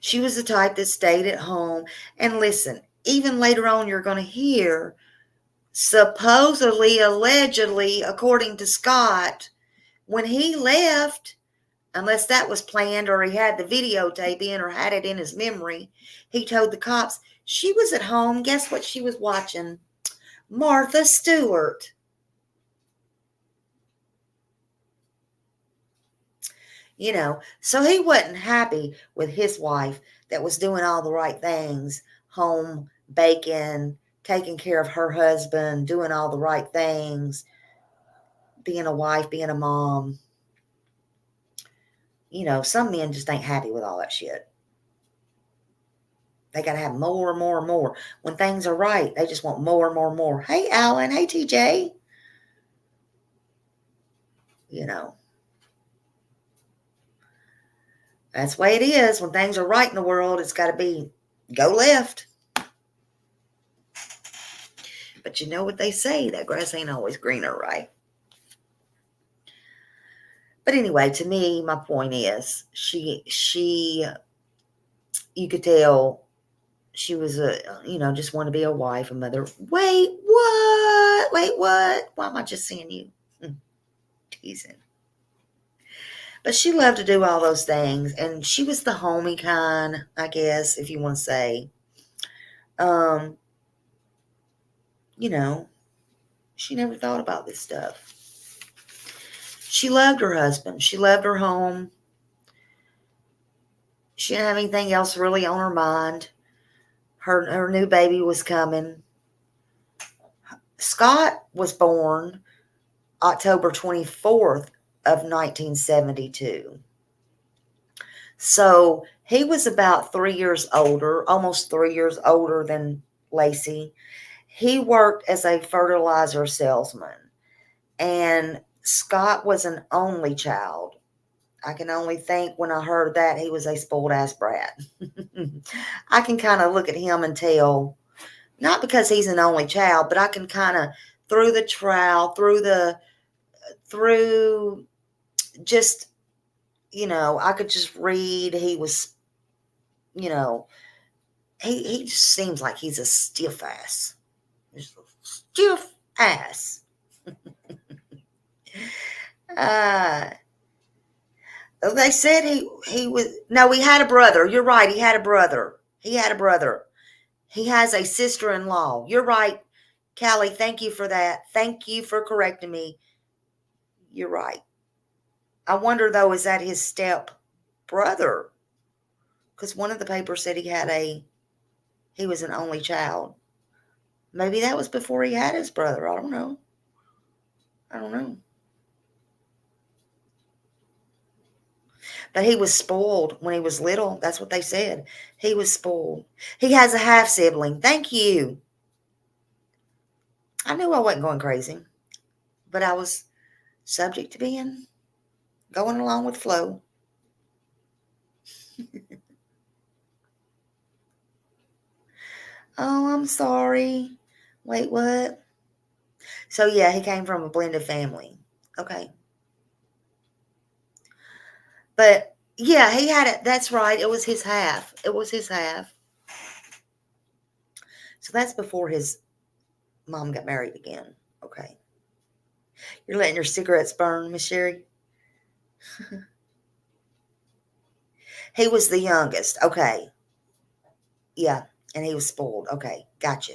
She was the type that stayed at home. And listen, even later on, you're going to hear, supposedly, allegedly, according to Scott, when he left, unless that was planned or he had the videotape in or had it in his memory, he told the cops she was at home. Guess what she was watching? Martha Stewart. You know, so he wasn't happy with his wife that was doing all the right things, home, baking, taking care of her husband, doing all the right things, being a wife, being a mom. You know, some men just ain't happy with all that shit. They got to have more and more and more. When things are right, they just want more and more and more. Hey, Alan. Hey, TJ. You know, that's the way it is. When things are right in the world, it's got to be go left. But you know what they say, that grass ain't always greener, right? But anyway, to me, my point is, she, you could tell she was just want to be a wife, a mother. Wait, what? Why am I just seeing you? Teasing. But she loved to do all those things, and she was the homey kind, I guess, if you want to say. You know, she never thought about this stuff. She loved her husband. She loved her home. She didn't have anything else really on her mind. Her new baby was coming. Scott was born October 24th of 1972. So he was about 3 years older, almost 3 years older than Lacy. He worked as a fertilizer salesman. And Scott was an only child. I can only think when I heard that he was a spoiled ass brat. I can kind of look at him and tell, not because he's an only child, but I can kind of, through the trowel, through just, I could just read he was, he just seems like he's a stiff ass. Just a stiff ass. They said he was, no, he had a brother. You're right. He had a brother. He has a sister-in-law. You're right, Callie. Thank you for that. Thank you for correcting me. You're right. I wonder, though, is that his step brother? Because one of the papers said he was an only child. Maybe that was before he had his brother. I don't know. But he was spoiled when he was little. That's what they said. He was spoiled. He has a half sibling. Thank you. I knew I wasn't going crazy, but I was subject to being going along with the flow. Oh, I'm sorry. Wait, what? So, yeah, he came from a blended family. Okay. But, yeah, he had it. That's right. It was his half. So that's before his mom got married again. Okay. You're letting your cigarettes burn, Miss Sherry? He was the youngest. Okay. Yeah. And he was spoiled. Okay. Gotcha.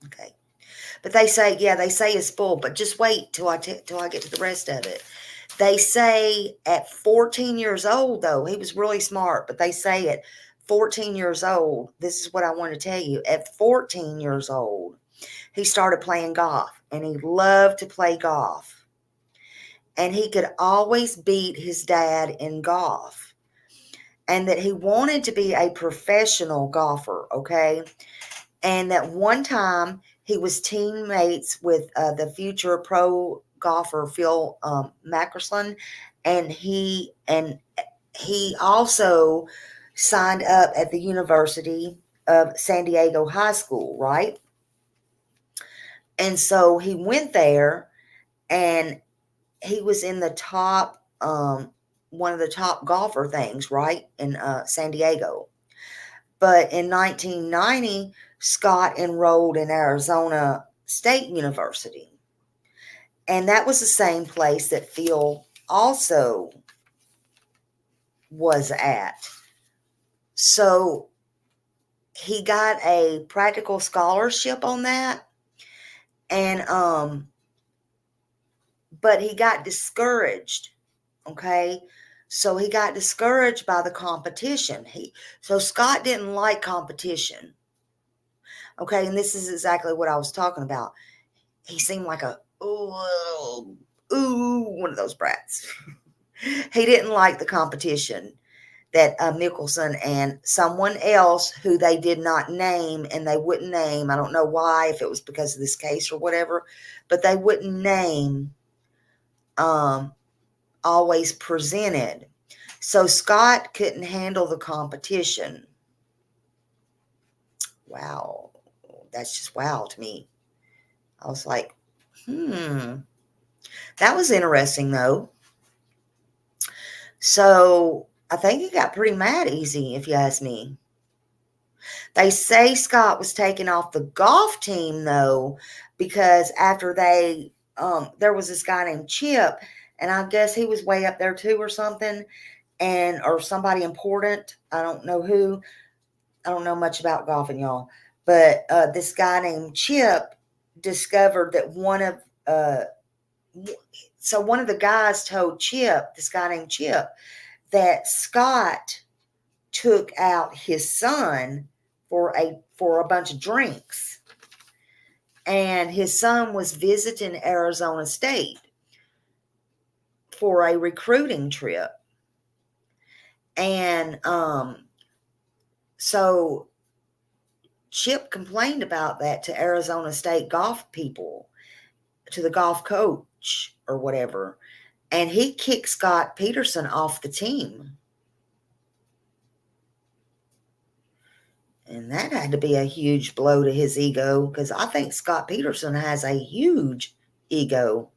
Okay. But they say, yeah, they say it's spoiled, but just wait till I get to the rest of it. They say at 14 years old, though, he was really smart, but they say at 14 years old, this is what I want to tell you. At 14 years old, he started playing golf, and he loved to play golf. And he could always beat his dad in golf. And that he wanted to be a professional golfer, okay? And that one time he was teammates with the future pro golfer Phil Mickelson, and he also signed up at the University of San Diego High School, right? And so he went there, and he was in the top, one of the top golfer things, right, in San Diego. But in 1990, Scott enrolled in Arizona State University. And that was the same place that Phil also was at. So he got a practical scholarship on that. And but he got discouraged. Okay. So he got discouraged by the competition. So Scott didn't like competition. Okay, and this is exactly what I was talking about. He seemed like a one of those brats. He didn't like the competition that Mickelson and someone else who they did not name, and they wouldn't name. I don't know why, if it was because of this case or whatever, but they wouldn't name. Always presented. So Scott couldn't handle the competition. Wow. That's just wow to me. I was like, that was interesting though. So I think he got pretty mad easy, if you ask me. They say Scott was taken off the golf team though, because after there was this guy named Chip, and I guess he was way up there too or something, or somebody important. I don't know who. I don't know much about golfing, y'all. But this guy named Chip discovered that one of the guys told Chip, this guy named Chip, that Scott took out his son for a bunch of drinks. And his son was visiting Arizona State for a recruiting trip. And so Chip complained about that to Arizona State golf people, to the golf coach or whatever. And he kicked Scott Peterson off the team. And that had to be a huge blow to his ego, because I think Scott Peterson has a huge ego.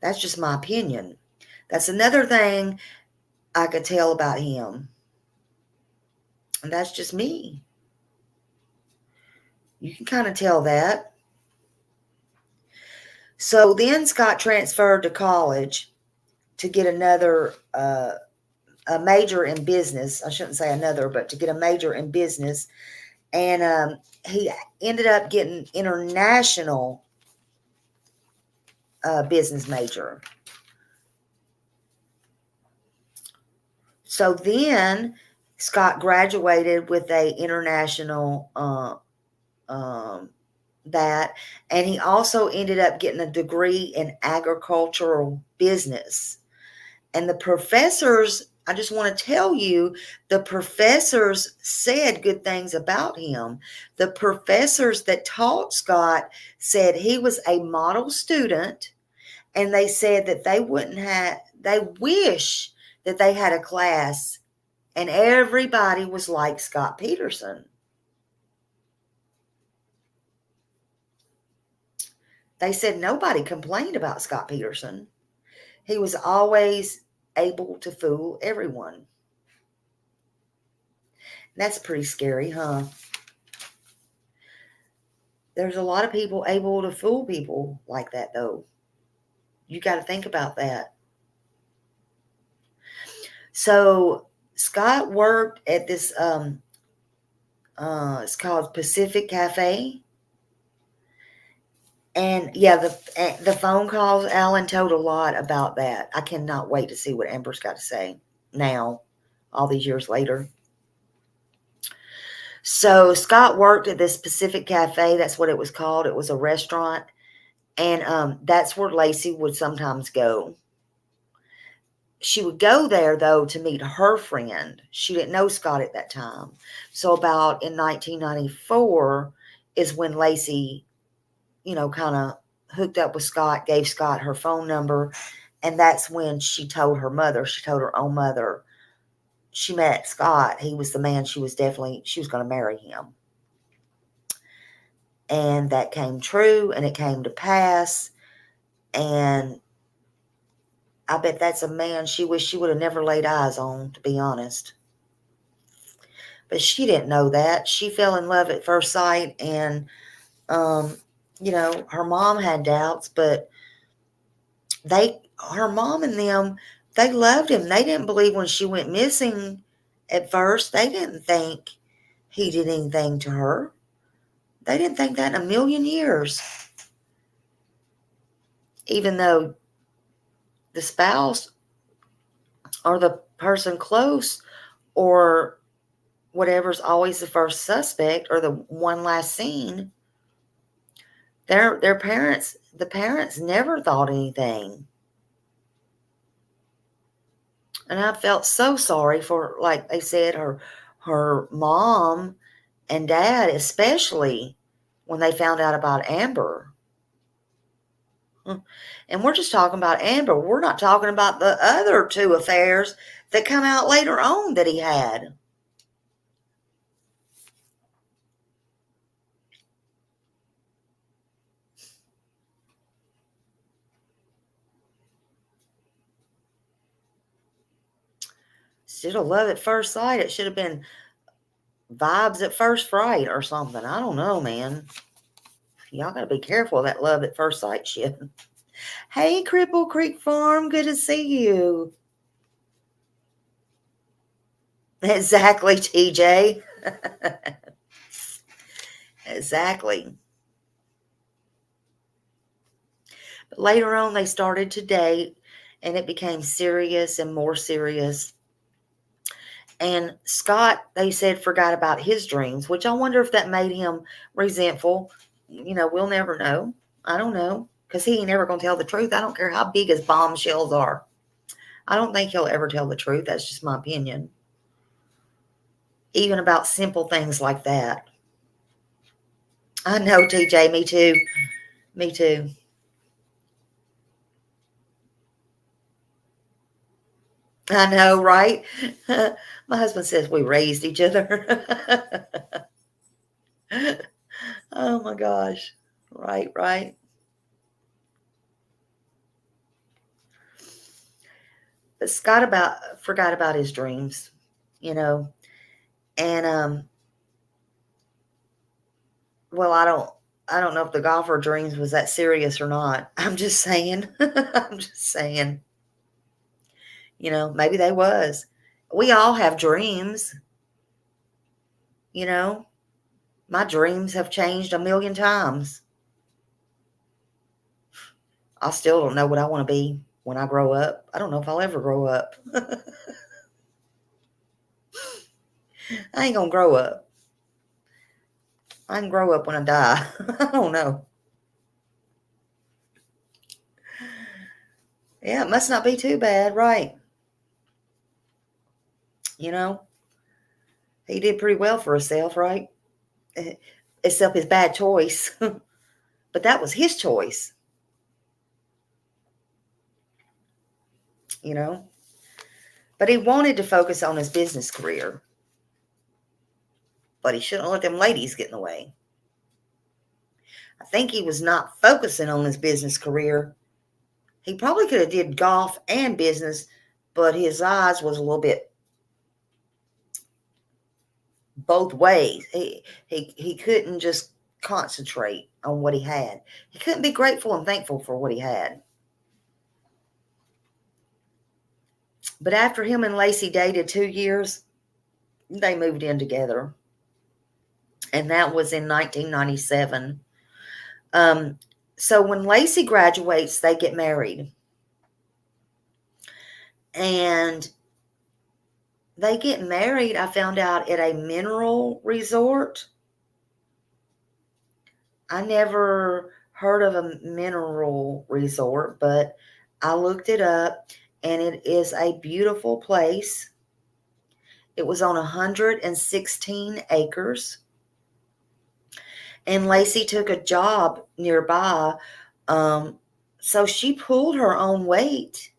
That's just my opinion. That's another thing I could tell about him. And that's just me. You can kind of tell that. So then Scott transferred to college to get another a major in business. I shouldn't say another, but to get a major in business. And he ended up getting international business major. So then Scott graduated with a international that, and he also ended up getting a degree in agricultural business. And the professors, I just want to tell you, the professors said good things about him. The professors that taught Scott said he was a model student, and they said that they wish that they had a class and everybody was like Scott Peterson. They said nobody complained about Scott Peterson. He was always able to fool everyone. That's pretty scary, huh? There's a lot of people able to fool people like that, though. You got to think about that. So Scott worked at this, it's called Pacific Cafe. And yeah, the phone calls, Alan told a lot about that. I cannot wait to see what Amber's got to say now, all these years later. So Scott worked at this Pacific Cafe. That's what it was called. It was a restaurant. And that's where Lacy would sometimes go. She would go there, though, to meet her friend. She didn't know Scott at that time. So about in 1994 is when Lacy, kind of hooked up with Scott, gave Scott her phone number. And that's when she told her mother, she told her own mother, she met Scott. He was the man she was going to marry him. And that came true, and it came to pass. And I bet that's a man she wished she would have never laid eyes on, to be honest. But she didn't know that. She fell in love at first sight, and, her mom had doubts, but her mom and them, they loved him. They didn't believe when she went missing at first. They didn't think he did anything to her. They didn't think that in a million years. Even though the spouse or the person close or whatever's always the first suspect or the one last seen, the parents never thought anything. And I felt so sorry for, like they said, her mom and dad, especially when they found out about Amber. And we're just talking about Amber. We're not talking about the other two affairs that come out later on that he had. Instead of love at first sight, it should have been vibes at first fright or something. I don't know, man. Y'all got to be careful of that love at first sight shit. Hey, Cripple Creek Farm, good to see you. Exactly, TJ. Exactly. But later on, they started to date, and it became serious and more serious. And Scott, they said, forgot about his dreams, which I wonder if that made him resentful. We'll never know. I don't know, because he ain't never going to tell the truth. I don't care how big his bombshells are. I don't think he'll ever tell the truth. That's just my opinion. Even about simple things like that. I know, TJ, me too. Me too. I know, right? My husband says we raised each other. Oh my gosh. Right. But Scott forgot about his dreams, and well, I don't know if the golfer dreams was that serious or not. I'm just saying. I'm just saying. Maybe they was. We all have dreams. My dreams have changed a million times. I still don't know what I want to be when I grow up. I don't know if I'll ever grow up. I ain't gonna grow up. I can grow up when I die. I don't know. Yeah, it must not be too bad, right? You know, he did pretty well for himself, right? Except his bad choice. But that was his choice, you know? But he wanted to focus on his business career. But he shouldn't let them ladies get in the way. I think he was not focusing on his business career. He probably could have did golf and business, but his eyes was a little bit both ways. He couldn't just concentrate on what he had. He couldn't be grateful and thankful for what he had. But after him and Lacy dated 2 years, they moved in together. And that was in 1997. So when Lacy graduates, they get married. And they get married, I found out, at a mineral resort. I never heard of a mineral resort, but I looked it up, and it is a beautiful place. It was on 116 acres. And Lacy took a job nearby, so she pulled her own weight.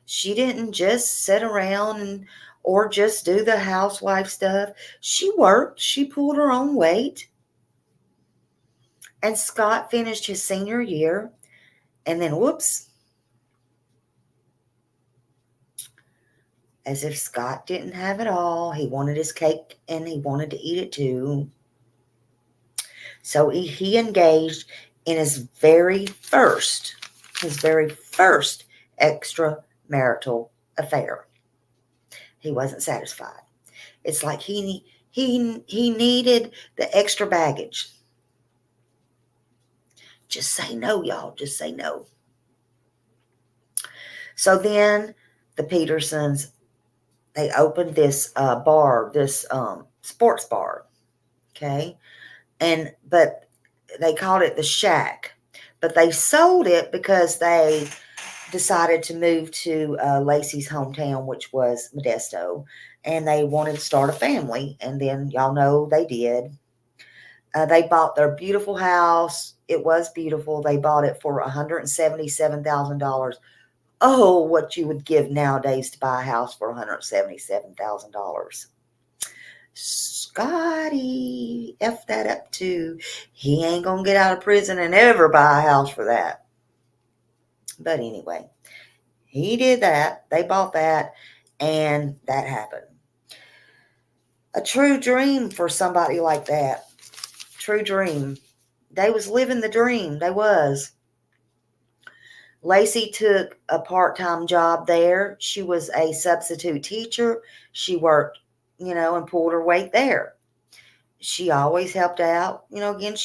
She didn't just sit around or just do the housewife stuff. She worked. She pulled her own weight. And Scott finished his senior year. And then, whoops, as if Scott didn't have it all. He wanted his cake and he wanted to eat it too. So he engaged in his very first extramarital affair. He wasn't satisfied. It's like he needed the extra baggage. Just say no, y'all. Just say no. So then the Petersons, they opened this bar, this sports bar. Okay. But they called it the Shack. But they sold it because they decided to move to Lacy's hometown, which was Modesto. And they wanted to start a family. And then y'all know they did. They bought their beautiful house. It was beautiful. They bought it for $177,000. Oh, what you would give nowadays to buy a house for $177,000. Scotty F that up too. He ain't going to get out of prison and ever buy a house for that. But anyway, he did that. They bought that, and that happened. A true dream for somebody like that. True dream. They was living the dream. They was. Lacy took a part-time job there. She was a substitute teacher. She worked, and pulled her weight there. She always helped out. Again,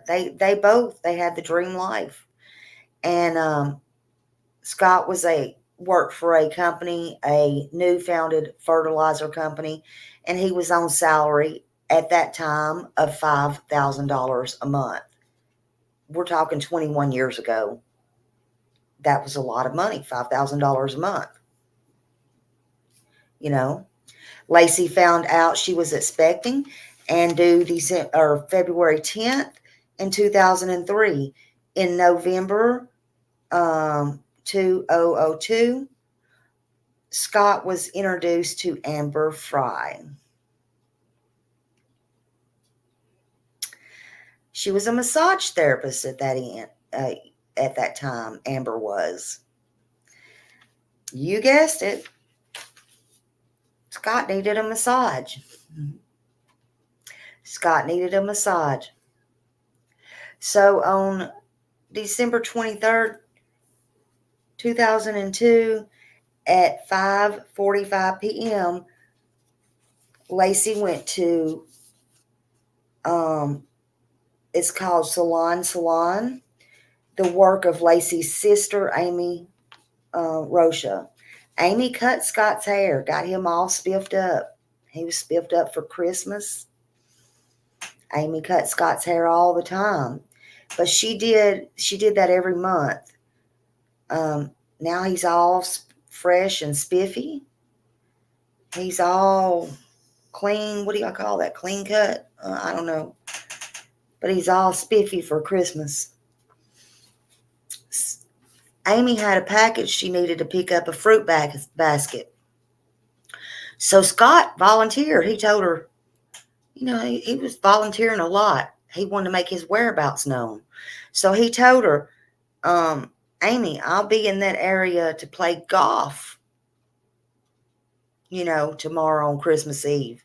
they had the dream life. And Scott worked for a company, a new founded fertilizer company, and he was on salary at that time of $5,000 a month. We're talking 21 years ago. That was a lot of money, $5,000 a month. Lacy found out she was expecting and due February 10th in 2003. In November 2002, Scott was introduced to Amber Fry. She was a massage therapist at that time. Amber was. You guessed it. Scott needed a massage. Scott needed a massage. So on December 23rd, 2002, at 5:45 p.m., Lacy went to, it's called Salon, the work of Lacy's sister, Amy Rocha. Amy cut Scott's hair, got him all spiffed up. He was spiffed up for Christmas. Amy cut Scott's hair all the time, but she did that every month. Now he's all fresh and spiffy. He's all clean. What do y'all call that? Clean cut? I don't know. But he's all spiffy for Christmas. Amy had a package she needed to pick up, a fruit basket. So Scott volunteered. He told her, he was volunteering a lot. He wanted to make his whereabouts known. So he told her, Amy, I'll be in that area to play golf, tomorrow on Christmas Eve.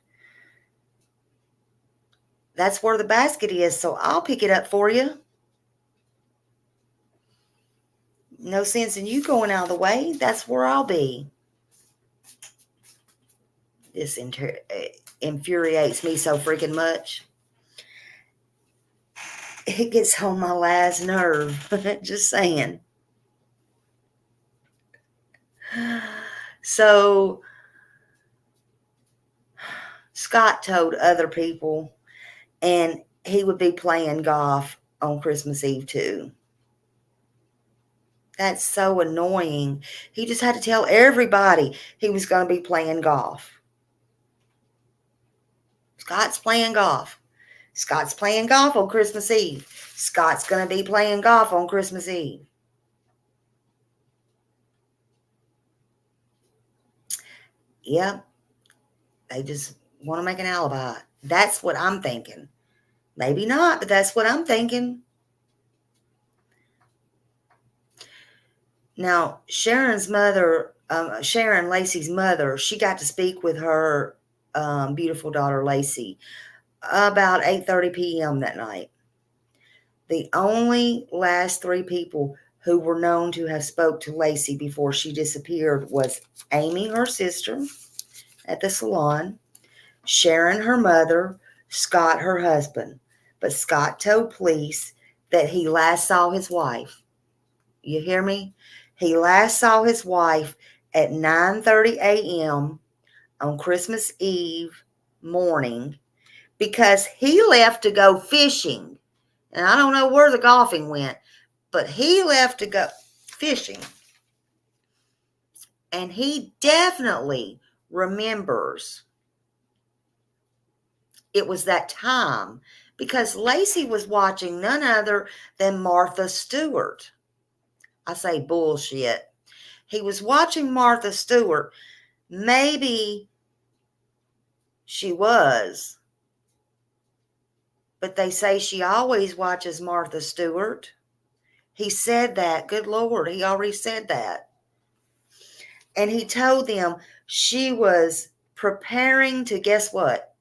That's where the basket is, so I'll pick it up for you. No sense in you going out of the way. That's where I'll be. This infuriates me so freaking much. It gets on my last nerve. Just saying. So Scott told other people, and he would be playing golf on Christmas Eve too. That's so annoying. He just had to tell everybody he was going to be playing golf. Scott's playing golf. Scott's playing golf on Christmas Eve. Scott's going to be playing golf on Christmas Eve. Yep. They just want to make an alibi. That's what I'm thinking. Maybe not, but that's what I'm thinking. Now, Sharon's mother, Sharon, Lacy's mother, she got to speak with her beautiful daughter, Lacy, about 8:30 p.m. that night. The only last three people who were known to have spoke to Lacy before she disappeared was Amy, her sister, at the salon, Sharon, her mother, Scott, her husband. But Scott told police that he last saw his wife. You hear me? He last saw his wife at 9:30 a.m. on Christmas Eve morning because he left to go fishing. And I don't know where the golfing went, but he left to go fishing. And he definitely remembers it was that time because Lacy was watching none other than Martha Stewart. I say bullshit. He was watching Martha Stewart. Maybe she was. But they say she always watches Martha Stewart. He said that. Good Lord, he already said that. And he told them she was preparing to, guess what?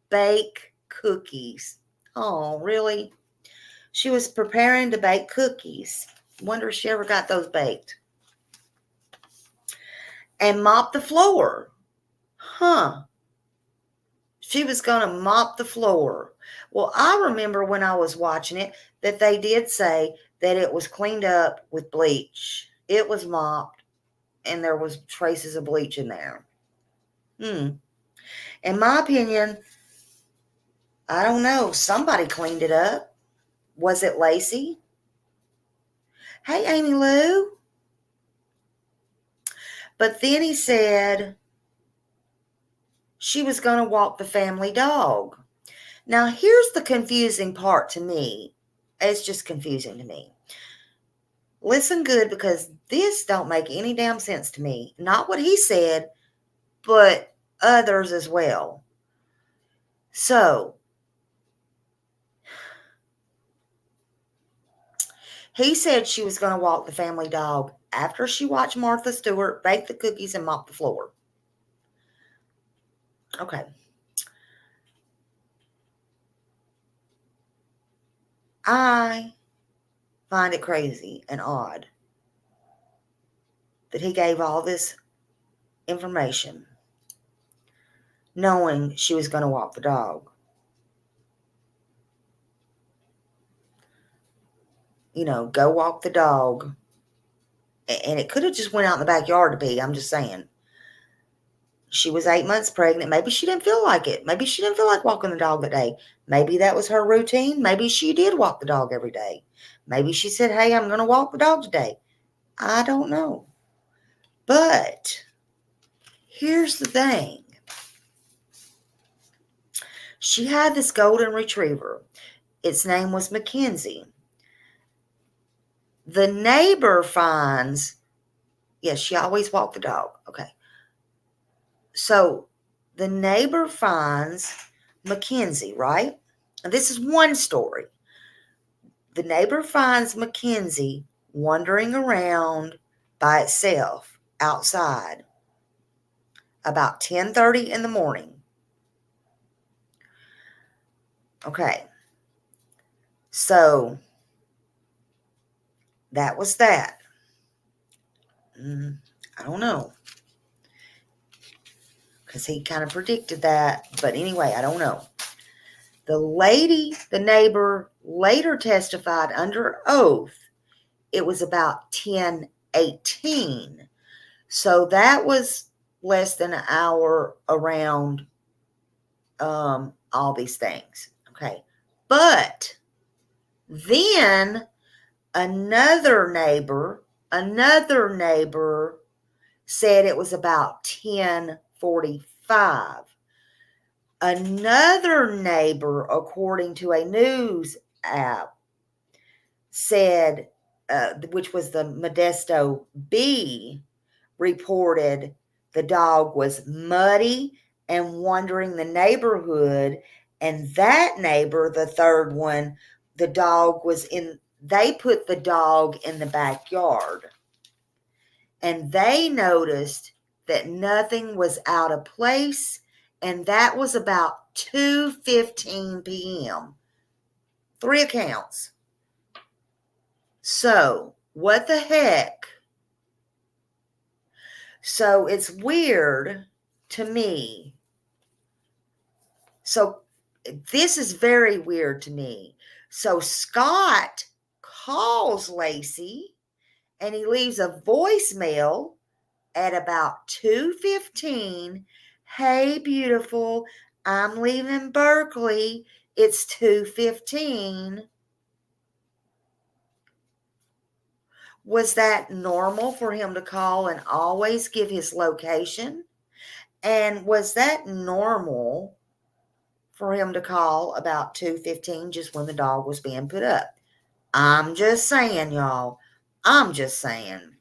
Bake cookies. Oh, really? She was preparing to bake cookies. Wonder if she ever got those baked. And mop the floor. Huh. She was going to mop the floor. Well, I remember when I was watching it that they did say that it was cleaned up with bleach. It was mopped and there was traces of bleach in there. In my opinion, I don't know. Somebody cleaned it up. Was it Lacy? Hey, Amy Lou. But then he said she was going to walk the family dog. Now, here's the confusing part to me. It's just confusing to me. Listen good, because this don't make any damn sense to me. Not what he said, but others as well. So, he said she was going to walk the family dog after she watched Martha Stewart bake the cookies and mop the floor. Okay. I find it crazy and odd that he gave all this information knowing she was going to walk the dog. Go walk the dog. And it could have just went out in the backyard to pee. I'm just saying. She was 8 months pregnant. Maybe she didn't feel like it. Maybe she didn't feel like walking the dog that day. Maybe that was her routine. Maybe she did walk the dog every day. Maybe she said, hey, I'm going to walk the dog today. I don't know. But here's the thing. She had this golden retriever. Its name was Mackenzie. The neighbor finds, yes, she always walked the dog. Okay. So the neighbor finds Mackenzie, right? And this is one story. The neighbor finds Mackenzie wandering around by itself outside about 10:30 in the morning. Okay. So that was that. I don't know. Because he kind of predicted that. But anyway, I don't know. The neighbor, later testified under oath. It was about 10:18. So that was less than an hour around all these things. Okay. But then another neighbor said it was about 10:45. Another neighbor, according to a news app, said, which was the Modesto Bee, reported the dog was muddy and wandering the neighborhood. And that neighbor, the third one, they put the dog in the backyard. And they noticed that nothing was out of place. And that was about 2:15 p.m. 3 accounts. So, what the heck? So, it's weird to me. So, this is very weird to me. So, Scott calls Lacy and he leaves a voicemail at about 2:15. Hey, beautiful, I'm leaving Berkeley. It's 2:15. Was that normal for him to call and always give his location? And was that normal for him to call about 2:15 just when the dog was being put up? I'm just saying, y'all. I'm just saying.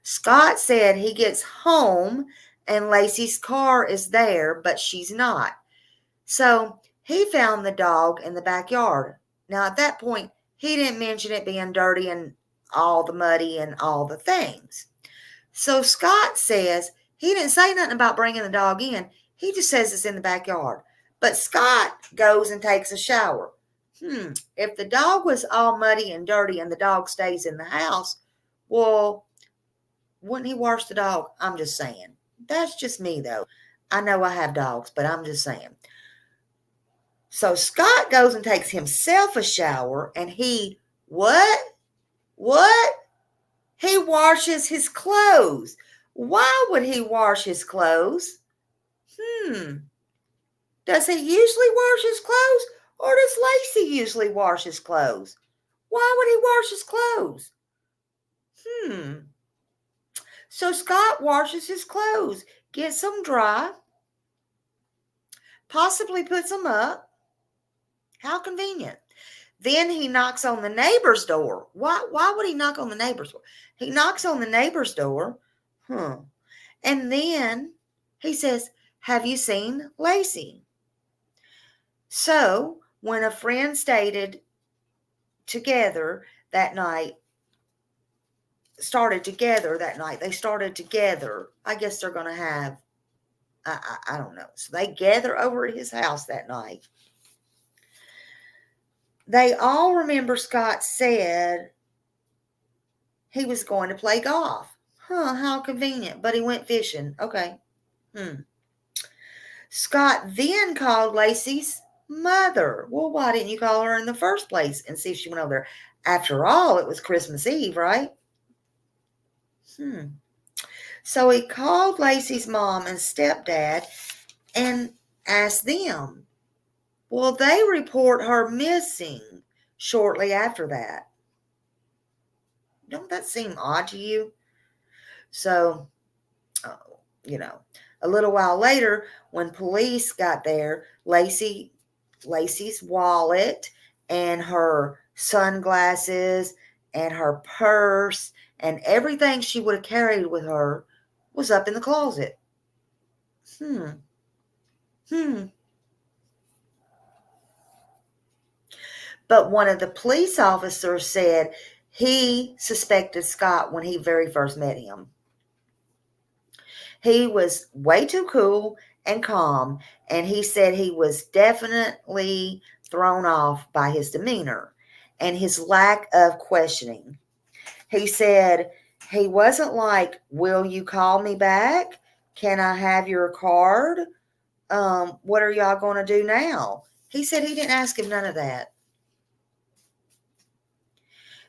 Scott said he gets home and Lacy's car is there, but she's not. So he found the dog in the backyard. Now, at that point, he didn't mention it being dirty and all the muddy and all the things. So Scott says he didn't say nothing about bringing the dog in. He just says it's in the backyard. But Scott goes and takes a shower. If the dog was all muddy and dirty and the dog stays in the house, well, wouldn't he wash the dog? I'm just saying. That's just me, though. I know I have dogs, but I'm just saying. So Scott goes and takes himself a shower, and what? He washes his clothes. Why would he wash his clothes? Does he usually wash his clothes, or does Lacy usually wash his clothes? Why would he wash his clothes? So Scott washes his clothes, gets them dry, possibly puts them up. How convenient. Then he knocks on the neighbor's door. Why would he knock on the neighbor's door? He knocks on the neighbor's door. And then he says, have you seen Lacy? So when a friend stayed together that night, they started together. I guess they're going to have, I don't know. So they gather over at his house that night. They all remember Scott said he was going to play golf. How convenient. But he went fishing. Okay. Scott then called Lacy's mother. Well, why didn't you call her in the first place and see if she went over there? After all, it was Christmas Eve, right? So he called Lacy's mom and stepdad and asked them, will they report her missing shortly after that? Don't that seem odd to you? So, a little while later, when police got there, Lacy's wallet and her sunglasses and her purse and everything she would have carried with her was up in the closet. But one of the police officers said he suspected Scott when he very first met him. He was way too cool and calm, and he said he was definitely thrown off by his demeanor and his lack of questioning. He said he wasn't like, will you call me back? Can I have your card? What are y'all going to do now? He said he didn't ask him none of that.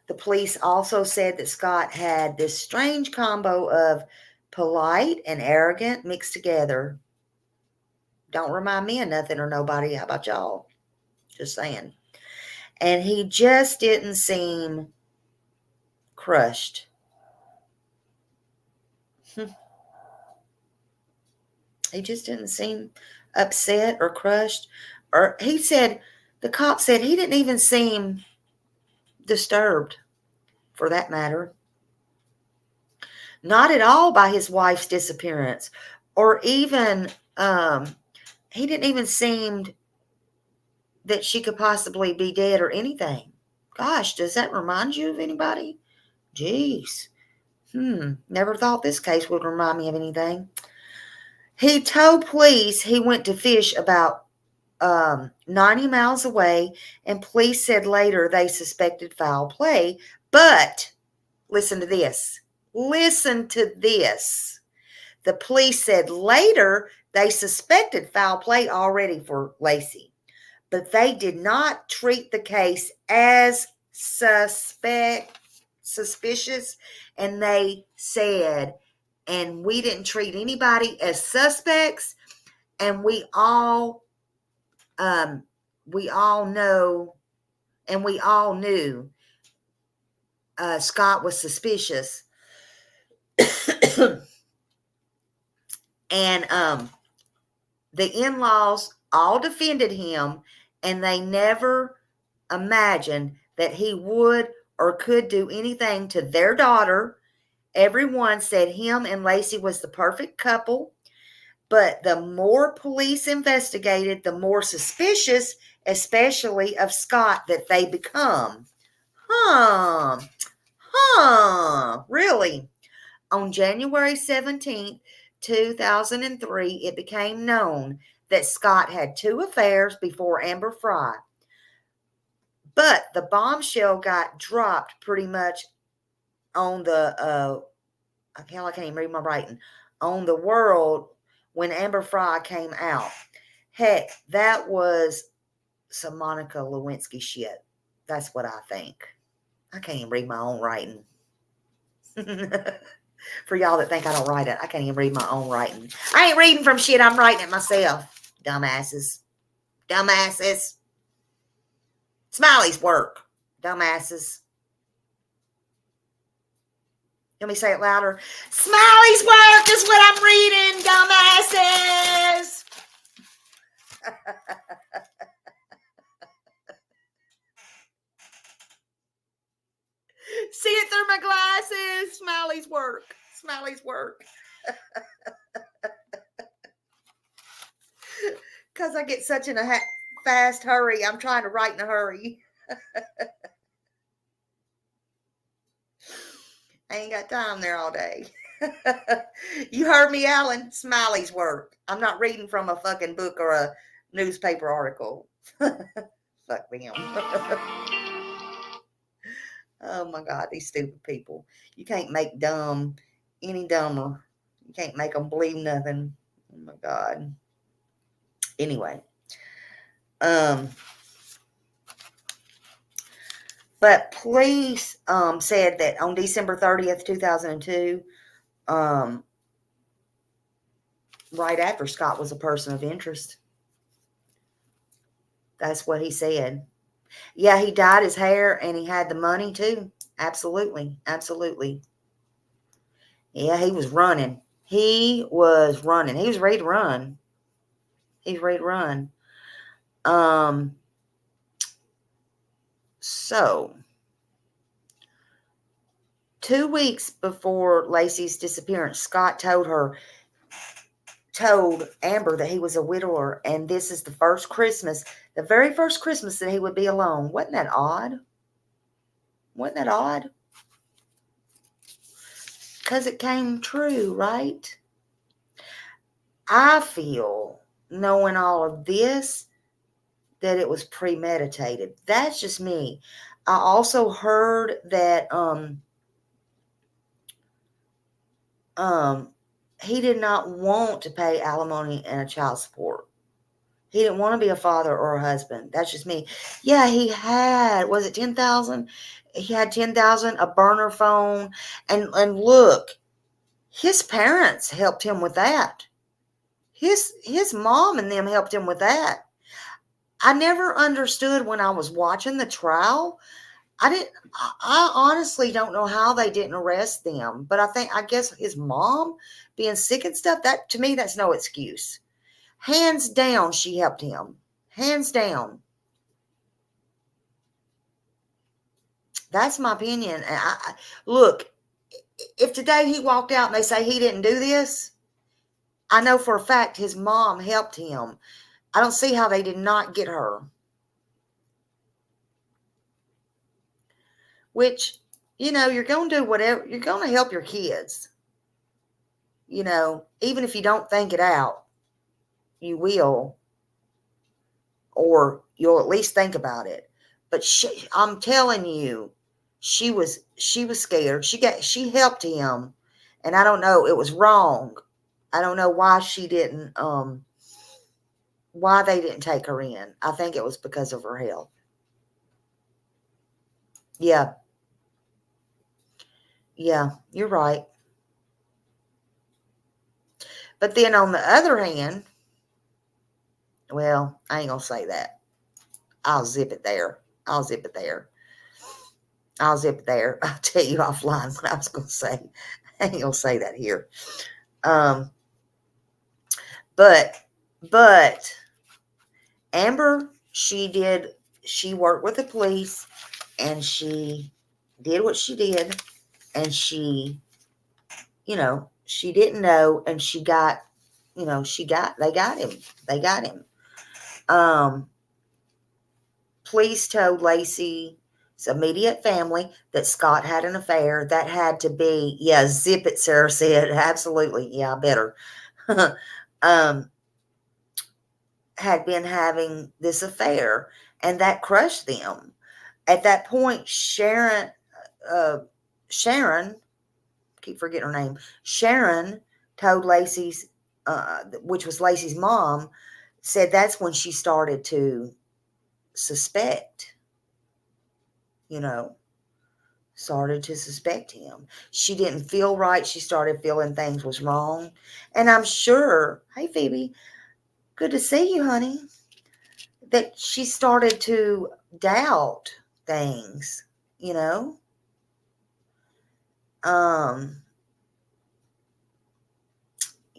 The police also said that Scott had this strange combo of polite and arrogant mixed together. Don't remind me of nothing or nobody. How about y'all? Just saying. And he just didn't seem crushed. He just didn't seem upset or crushed. Or the cop said he didn't even seem disturbed, for that matter. Not at all by his wife's disappearance, or even he didn't even seem that she could possibly be dead or anything. Gosh, does that remind you of anybody? Jeez. Never thought this case would remind me of anything. He told police he went to fish about 90 miles away, and police said later they suspected foul play. But listen to this. Listen to this. The police said later they suspected foul play already for Lacy, but they did not treat the case as suspicious, and they said, and we didn't treat anybody as suspects, and we all know, and we all knew Scott was suspicious. And the in-laws all defended him, and they never imagined that he would or could do anything to their daughter. Everyone said him and Lacy was the perfect couple, but the more police investigated, the more suspicious, especially of Scott, that they become. Really? On January 17th, 2003, it became known that Scott had 2 affairs before Amber Fry. But the bombshell got dropped pretty much on the, I can't even read my writing, on the world when Amber Fry came out. Heck, that was some Monica Lewinsky shit. That's what I think. I can't even read my own writing. For y'all that think I don't write it, I can't even read my own writing. I ain't reading from shit. I'm writing it myself. Dumbasses. Smiley's work. Dumbasses. Let me say it louder. Smiley's work is what I'm reading, dumbasses. See it through my glasses. Smiley's work. Because I get such in a fast hurry. I'm trying to write in a hurry. I ain't got time there all day. You heard me, Alan. Smiley's work. I'm not reading from a fucking book or a newspaper article. Fuck them. Oh my God, these stupid people. You can't make dumb any dumber. You can't make them believe nothing. Oh my God. Anyway. But police said that on December 30th, 2002, right after Scott was a person of interest. That's what he said. Yeah, he dyed his hair and he had the money too. Absolutely. Absolutely. Yeah, he was running. He was running. He was ready to run. He was ready to run. So 2 weeks before Lacy's disappearance, Scott told Amber that he was a widower, and this is the first Christmas, the very first Christmas that he would be alone. Wasn't that odd? Wasn't that odd? Because it came true, right? I feel, knowing all of this, that it was premeditated. That's just me. I also heard that he did not want to pay alimony and a child support. He didn't want to be a father or a husband. That's just me. Yeah, he had, was it 10,000? He had 10,000, a burner phone, and look, his parents helped him with that. His mom and them helped him with that. I never understood when I was watching the trial. I honestly don't know how they didn't arrest them, but I guess his mom being sick and stuff, that to me, that's no excuse. Hands down, she helped him. Hands down. That's my opinion. Look, if today he walked out and they say he didn't do this, I know for a fact his mom helped him. I don't see how they did not get her. Which, you're going to do whatever. You're going to help your kids. Even if you don't think it out, you will. Or you'll at least think about it. But I'm telling you, she was scared. She helped him. And I don't know, it was wrong. I don't know why why they didn't take her in. I think it was because of her health. Yeah. Yeah, you're right. But then on the other hand, well, I ain't going to say that. I'll zip it there. I'll tell you offline what I was going to say. I ain't going to say that here. But Amber, she worked with the police and she did what she did, and she didn't know, and they got him. Police told Lacy's immediate family that Scott had an affair. That had to be, yeah, zip it, Sarah said. Absolutely. Yeah, I better. Had been having this affair, and that crushed them. At that point, Sharon, keep forgetting her name, Sharon told Lacy's, which was Lacy's mom, said that's when she started to suspect, started to suspect him. She didn't feel right. She started feeling things was wrong. And I'm sure, hey, Phoebe, good to see you, honey, that she started to doubt things,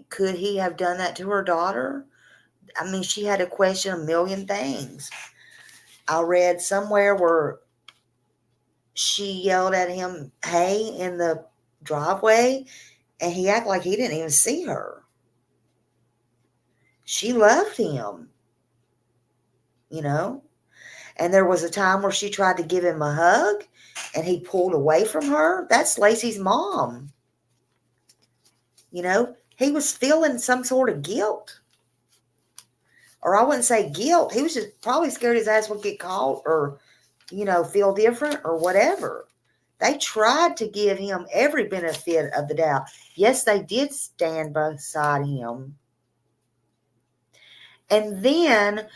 Could he have done that to her daughter? I mean, she had to question a million things. I read somewhere where she yelled at him, hey, in the driveway, and he acted like he didn't even see her. She loved him, And there was a time where she tried to give him a hug, and he pulled away from her. That's Lacy's mom. He was feeling some sort of guilt. Or I wouldn't say guilt. He was just probably scared his ass would get caught or, feel different or whatever. They tried to give him every benefit of the doubt. Yes, they did stand beside him. And then,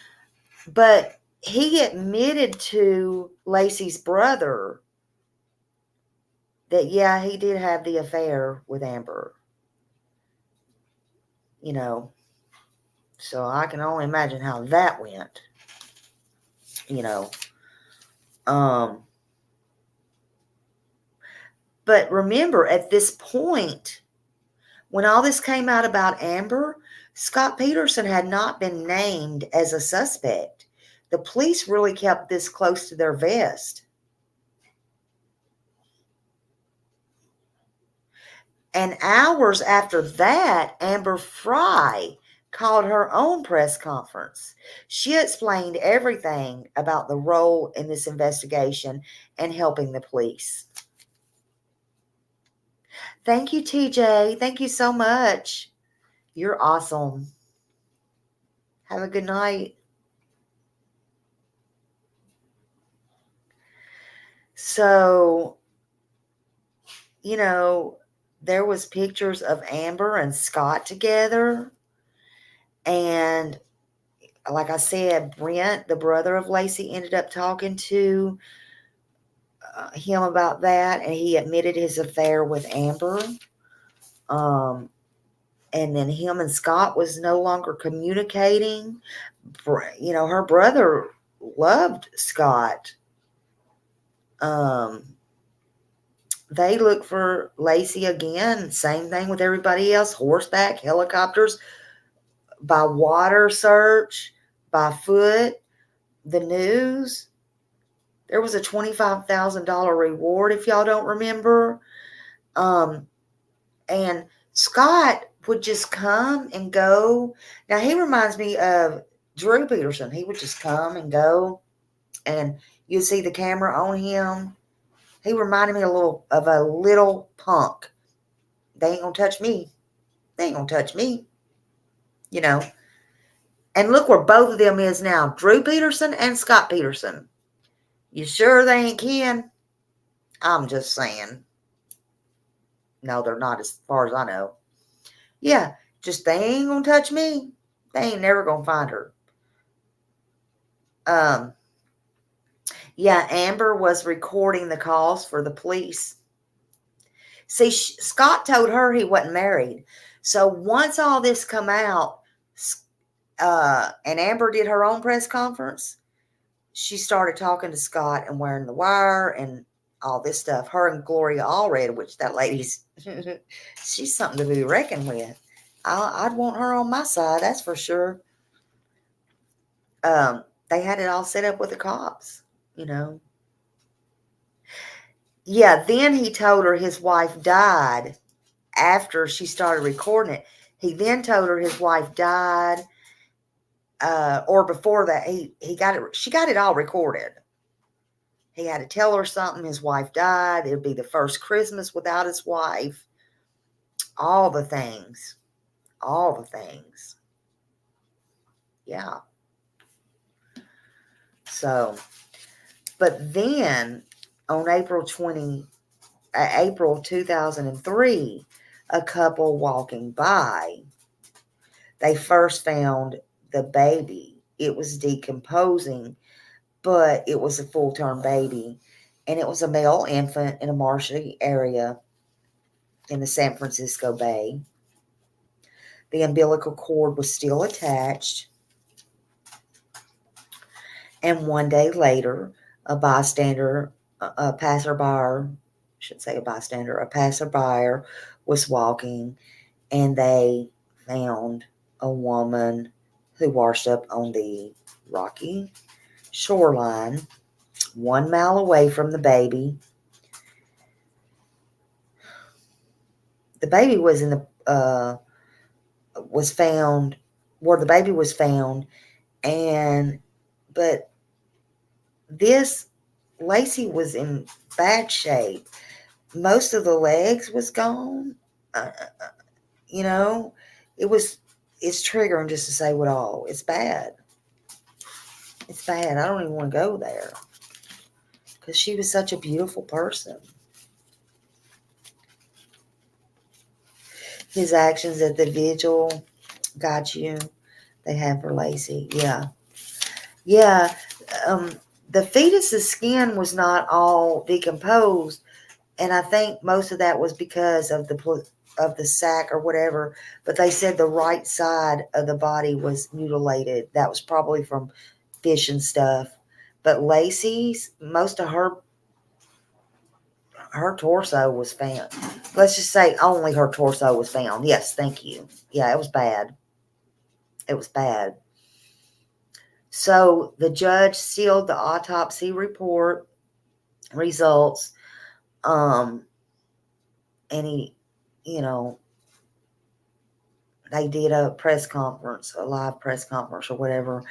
but he admitted to Lacy's brother that, yeah, he did have the affair with Amber. you know. So I can only imagine how that went, you know. But remember, at this point, when all this came out about Amber, Scott Peterson had not been named as a suspect. The police really kept this close to their vest. And hours after that, Amber Fry called her own press conference. She explained everything about the role in this investigation and helping the police. Thank you, TJ. Thank you so much. You're awesome. Have a good night. So, you know, there was pictures of Amber and Scott together. And like I said, Brent, the brother of Lacy, ended up talking to him about that. And he admitted his affair with Amber. And then him and Scott was no longer communicating. You know, her brother loved Scott. They looked for Lacy again. Same thing with everybody else. Horseback, helicopters, by water search, by foot, the news. There was a $25,000 reward, if y'all don't remember. And Scott would just come and go. Now, he reminds me of Drew Peterson. He would just come and go, and you'd see the camera on him. He reminded me of a little punk. They ain't gonna touch me. They ain't gonna touch me. You know. And look where both of them is now. Drew Peterson and Scott Peterson. You sure they ain't kin? I'm just saying. No, they're not, as far as I know. Yeah, just they ain't gonna touch me. They ain't never gonna find her. Yeah, Amber was recording the calls for the police. See, Scott told her he wasn't married. So once all this come out, and Amber did her own press conference, she started talking to Scott and wearing the wire and all this stuff. Her and Gloria Allred, which that lady's, she's something to be reckoned with. I'd want her on my side, that's for sure. They had it all set up with the cops, you know. Yeah, then he told her his wife died after she started recording it. He then told her his wife died, or before that, she got it all recorded. He had to tell her something. His wife died. It would be the first Christmas without his wife. All the things. All the things. Yeah. So, but then on April 2003, a couple walking by, they first found the baby. It was decomposing, but it was a full-term baby, and it was a male infant in a marshy area in the San Francisco Bay. The umbilical cord was still attached. And one day later, a passerby was walking, and they found a woman who washed up on the rocky shoreline 1 mile away from the baby. The baby was was found where the baby was found, but Lacy was in bad shape. Most of the legs was gone. You know, it's triggering just to say what all. It's bad. It's bad. I don't even want to go there because she was such a beautiful person. His actions at the vigil got you. They had for Lacy. Yeah. Yeah. The fetus's skin was not all decomposed, and I think most of that was because of the of the sack or whatever, but they said the right side of the body was mutilated. That was probably from fish and stuff. But Lacy's, most of her torso was found. Let's just say only her torso was found. Yes, thank you. Yeah, it was bad. It was bad. So the judge sealed the autopsy report results. And he, they did a press conference, a live press conference or whatever.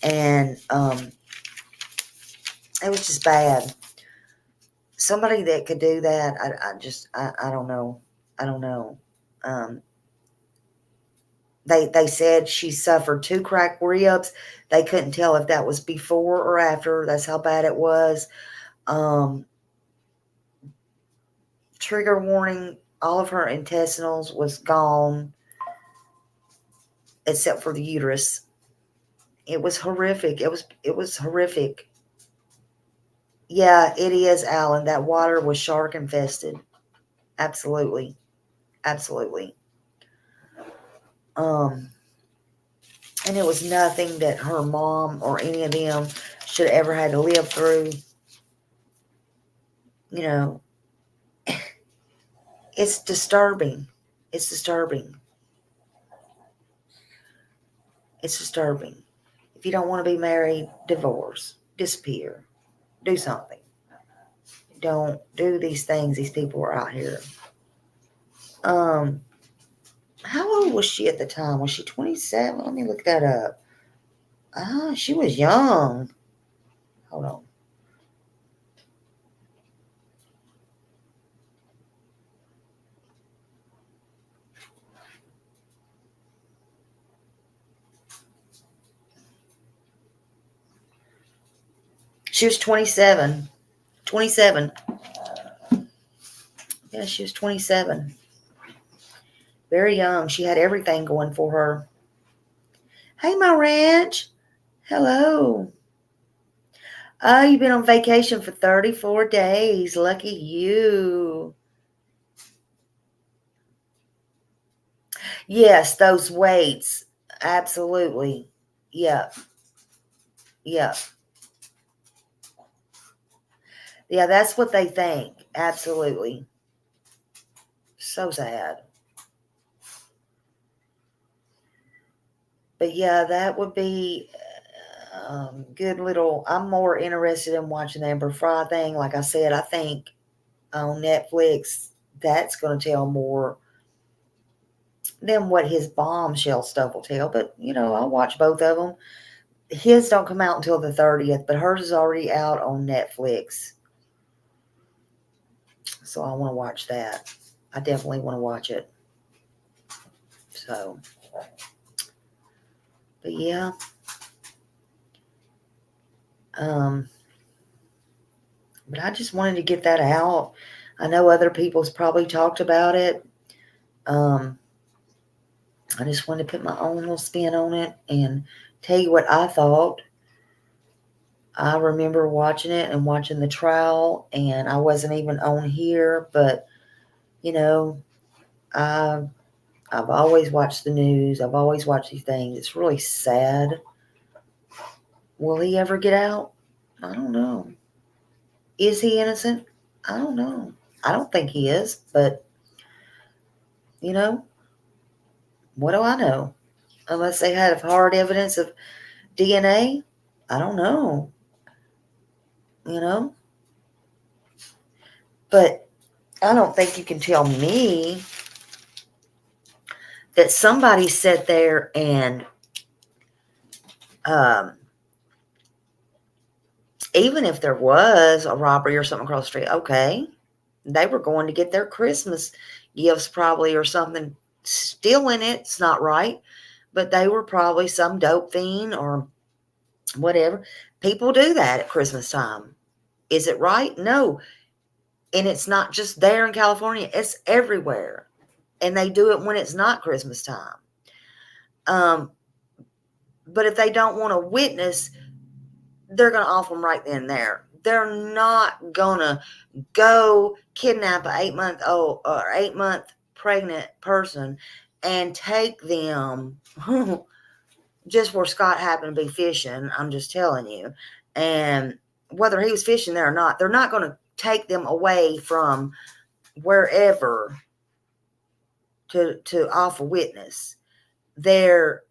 And it was just bad. Somebody that could do that, I don't know. I don't know. They said she suffered 2 cracked ribs. They couldn't tell if that was before or after. That's how bad it was. Trigger warning, all of her intestinals was gone except for the uterus. It was horrific. It was horrific. Yeah, it is, Alan. That water was shark infested. Absolutely. Absolutely. And it was nothing that her mom or any of them should have ever had to live through. It's disturbing. It's disturbing. It's disturbing. If you don't want to be married, divorce. Disappear. Do something. Don't do these things these people are out here. How old was she at the time? Was she 27? Let me look that up. She was young. Hold on. She was 27. 27. Yeah, she was 27. Very young. She had everything going for her. Hey, my ranch. Hello. Oh, you've been on vacation for 34 days. Lucky you. Yes, those weights. Absolutely. Yep. Yep. Yeah, that's what they think. Absolutely. So sad. But yeah, that would be good little. I'm more interested in watching the Amber Fry thing. Like I said, I think on Netflix, that's going to tell more than what his bombshell stuff will tell. But, I'll watch both of them. His don't come out until the 30th, but hers is already out on Netflix. So I want to watch that. I definitely want to watch it. So, but yeah. But I just wanted to get that out. I know other people's probably talked about it. I just wanted to put my own little spin on it and tell you what I thought. I remember watching it and watching the trial, and I wasn't even on here, but, I've always watched the news. I've always watched these things. It's really sad. Will he ever get out? I don't know. Is he innocent? I don't know. I don't think he is, but, what do I know? Unless they had hard evidence of DNA, I don't know. But I don't think you can tell me that somebody sat there and even if there was a robbery or something across the street, okay, they were going to get their Christmas gifts probably or something still in it. It's not right, but they were probably some dope fiend or whatever. People do that at Christmas time. Is it right? No. And it's not just there in California. It's everywhere. And they do it when it's not Christmas time. But if they don't want to witness, they're going to off them right then and there. They're not going to go kidnap an 8-month-old or 8-month pregnant person and take them just where Scott happened to be fishing. I'm just telling you. And whether he was fishing there or not, they're not going to take them away from wherever to offer witness. They're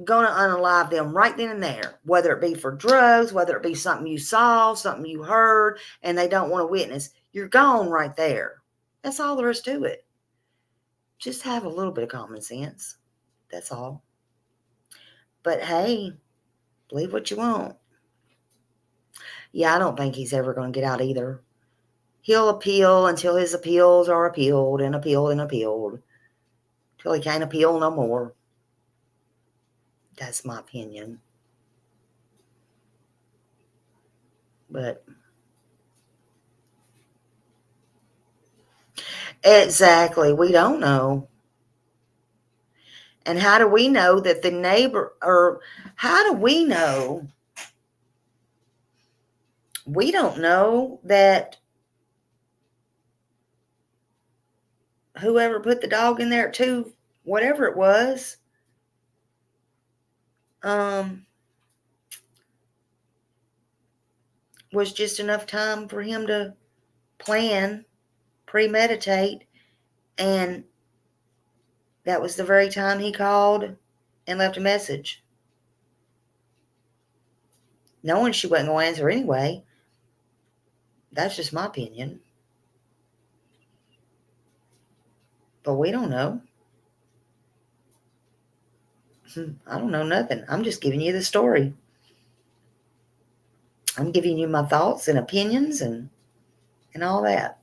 going to unalive them right then and there, whether it be for drugs, whether it be something you saw, something you heard, and they don't want to witness. You're gone right there. That's all there is to it. Just have a little bit of common sense. That's all. But hey, believe what you want. Yeah, I don't think he's ever going to get out either. He'll appeal until his appeals are appealed and appealed and appealed. Till he can't appeal no more. That's my opinion. But exactly, we don't know. And how do we know that the neighbor, or how do we know? We don't know that whoever put the dog in there at 2, whatever it was, was just enough time for him to plan, premeditate, and that was the very time he called and left a message. Knowing she wasn't going to answer anyway. That's just my opinion. But we don't know. I don't know nothing. I'm just giving you the story. I'm giving you my thoughts and opinions and all that.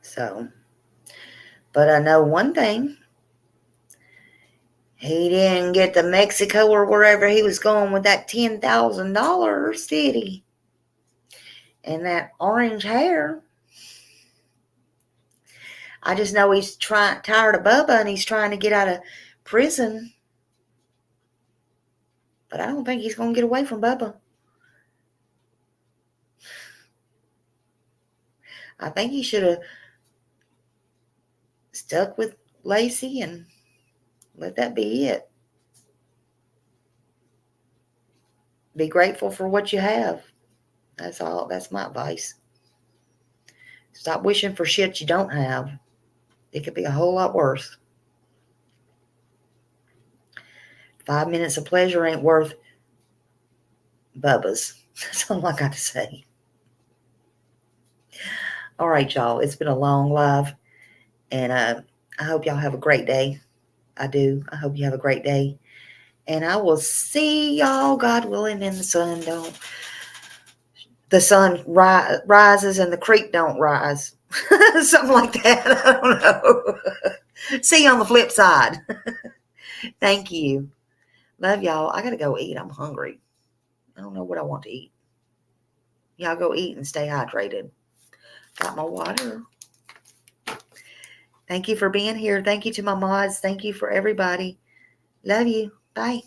So, but I know one thing. He didn't get to Mexico or wherever he was going with that $10,000, did he? And that orange hair. I just know he's tired of Bubba and he's trying to get out of prison. But I don't think he's going to get away from Bubba. I think he should have stuck with Lacy and let that be it. Be grateful for what you have. That's all. That's my advice. Stop wishing for shit you don't have. It could be a whole lot worse. 5 minutes of pleasure ain't worth Bubba's. That's all I got to say. All right, y'all. It's been a long live. And I hope y'all have a great day. I do. I hope you have a great day. And I will see y'all, God willing, in the sun don't. The sun rises and the creek don't rise. Something like that. I don't know. See you on the flip side. Thank you. Love y'all. I got to go eat. I'm hungry. I don't know what I want to eat. Y'all go eat and stay hydrated. Got my water. Thank you for being here. Thank you to my mods. Thank you for everybody. Love you. Bye.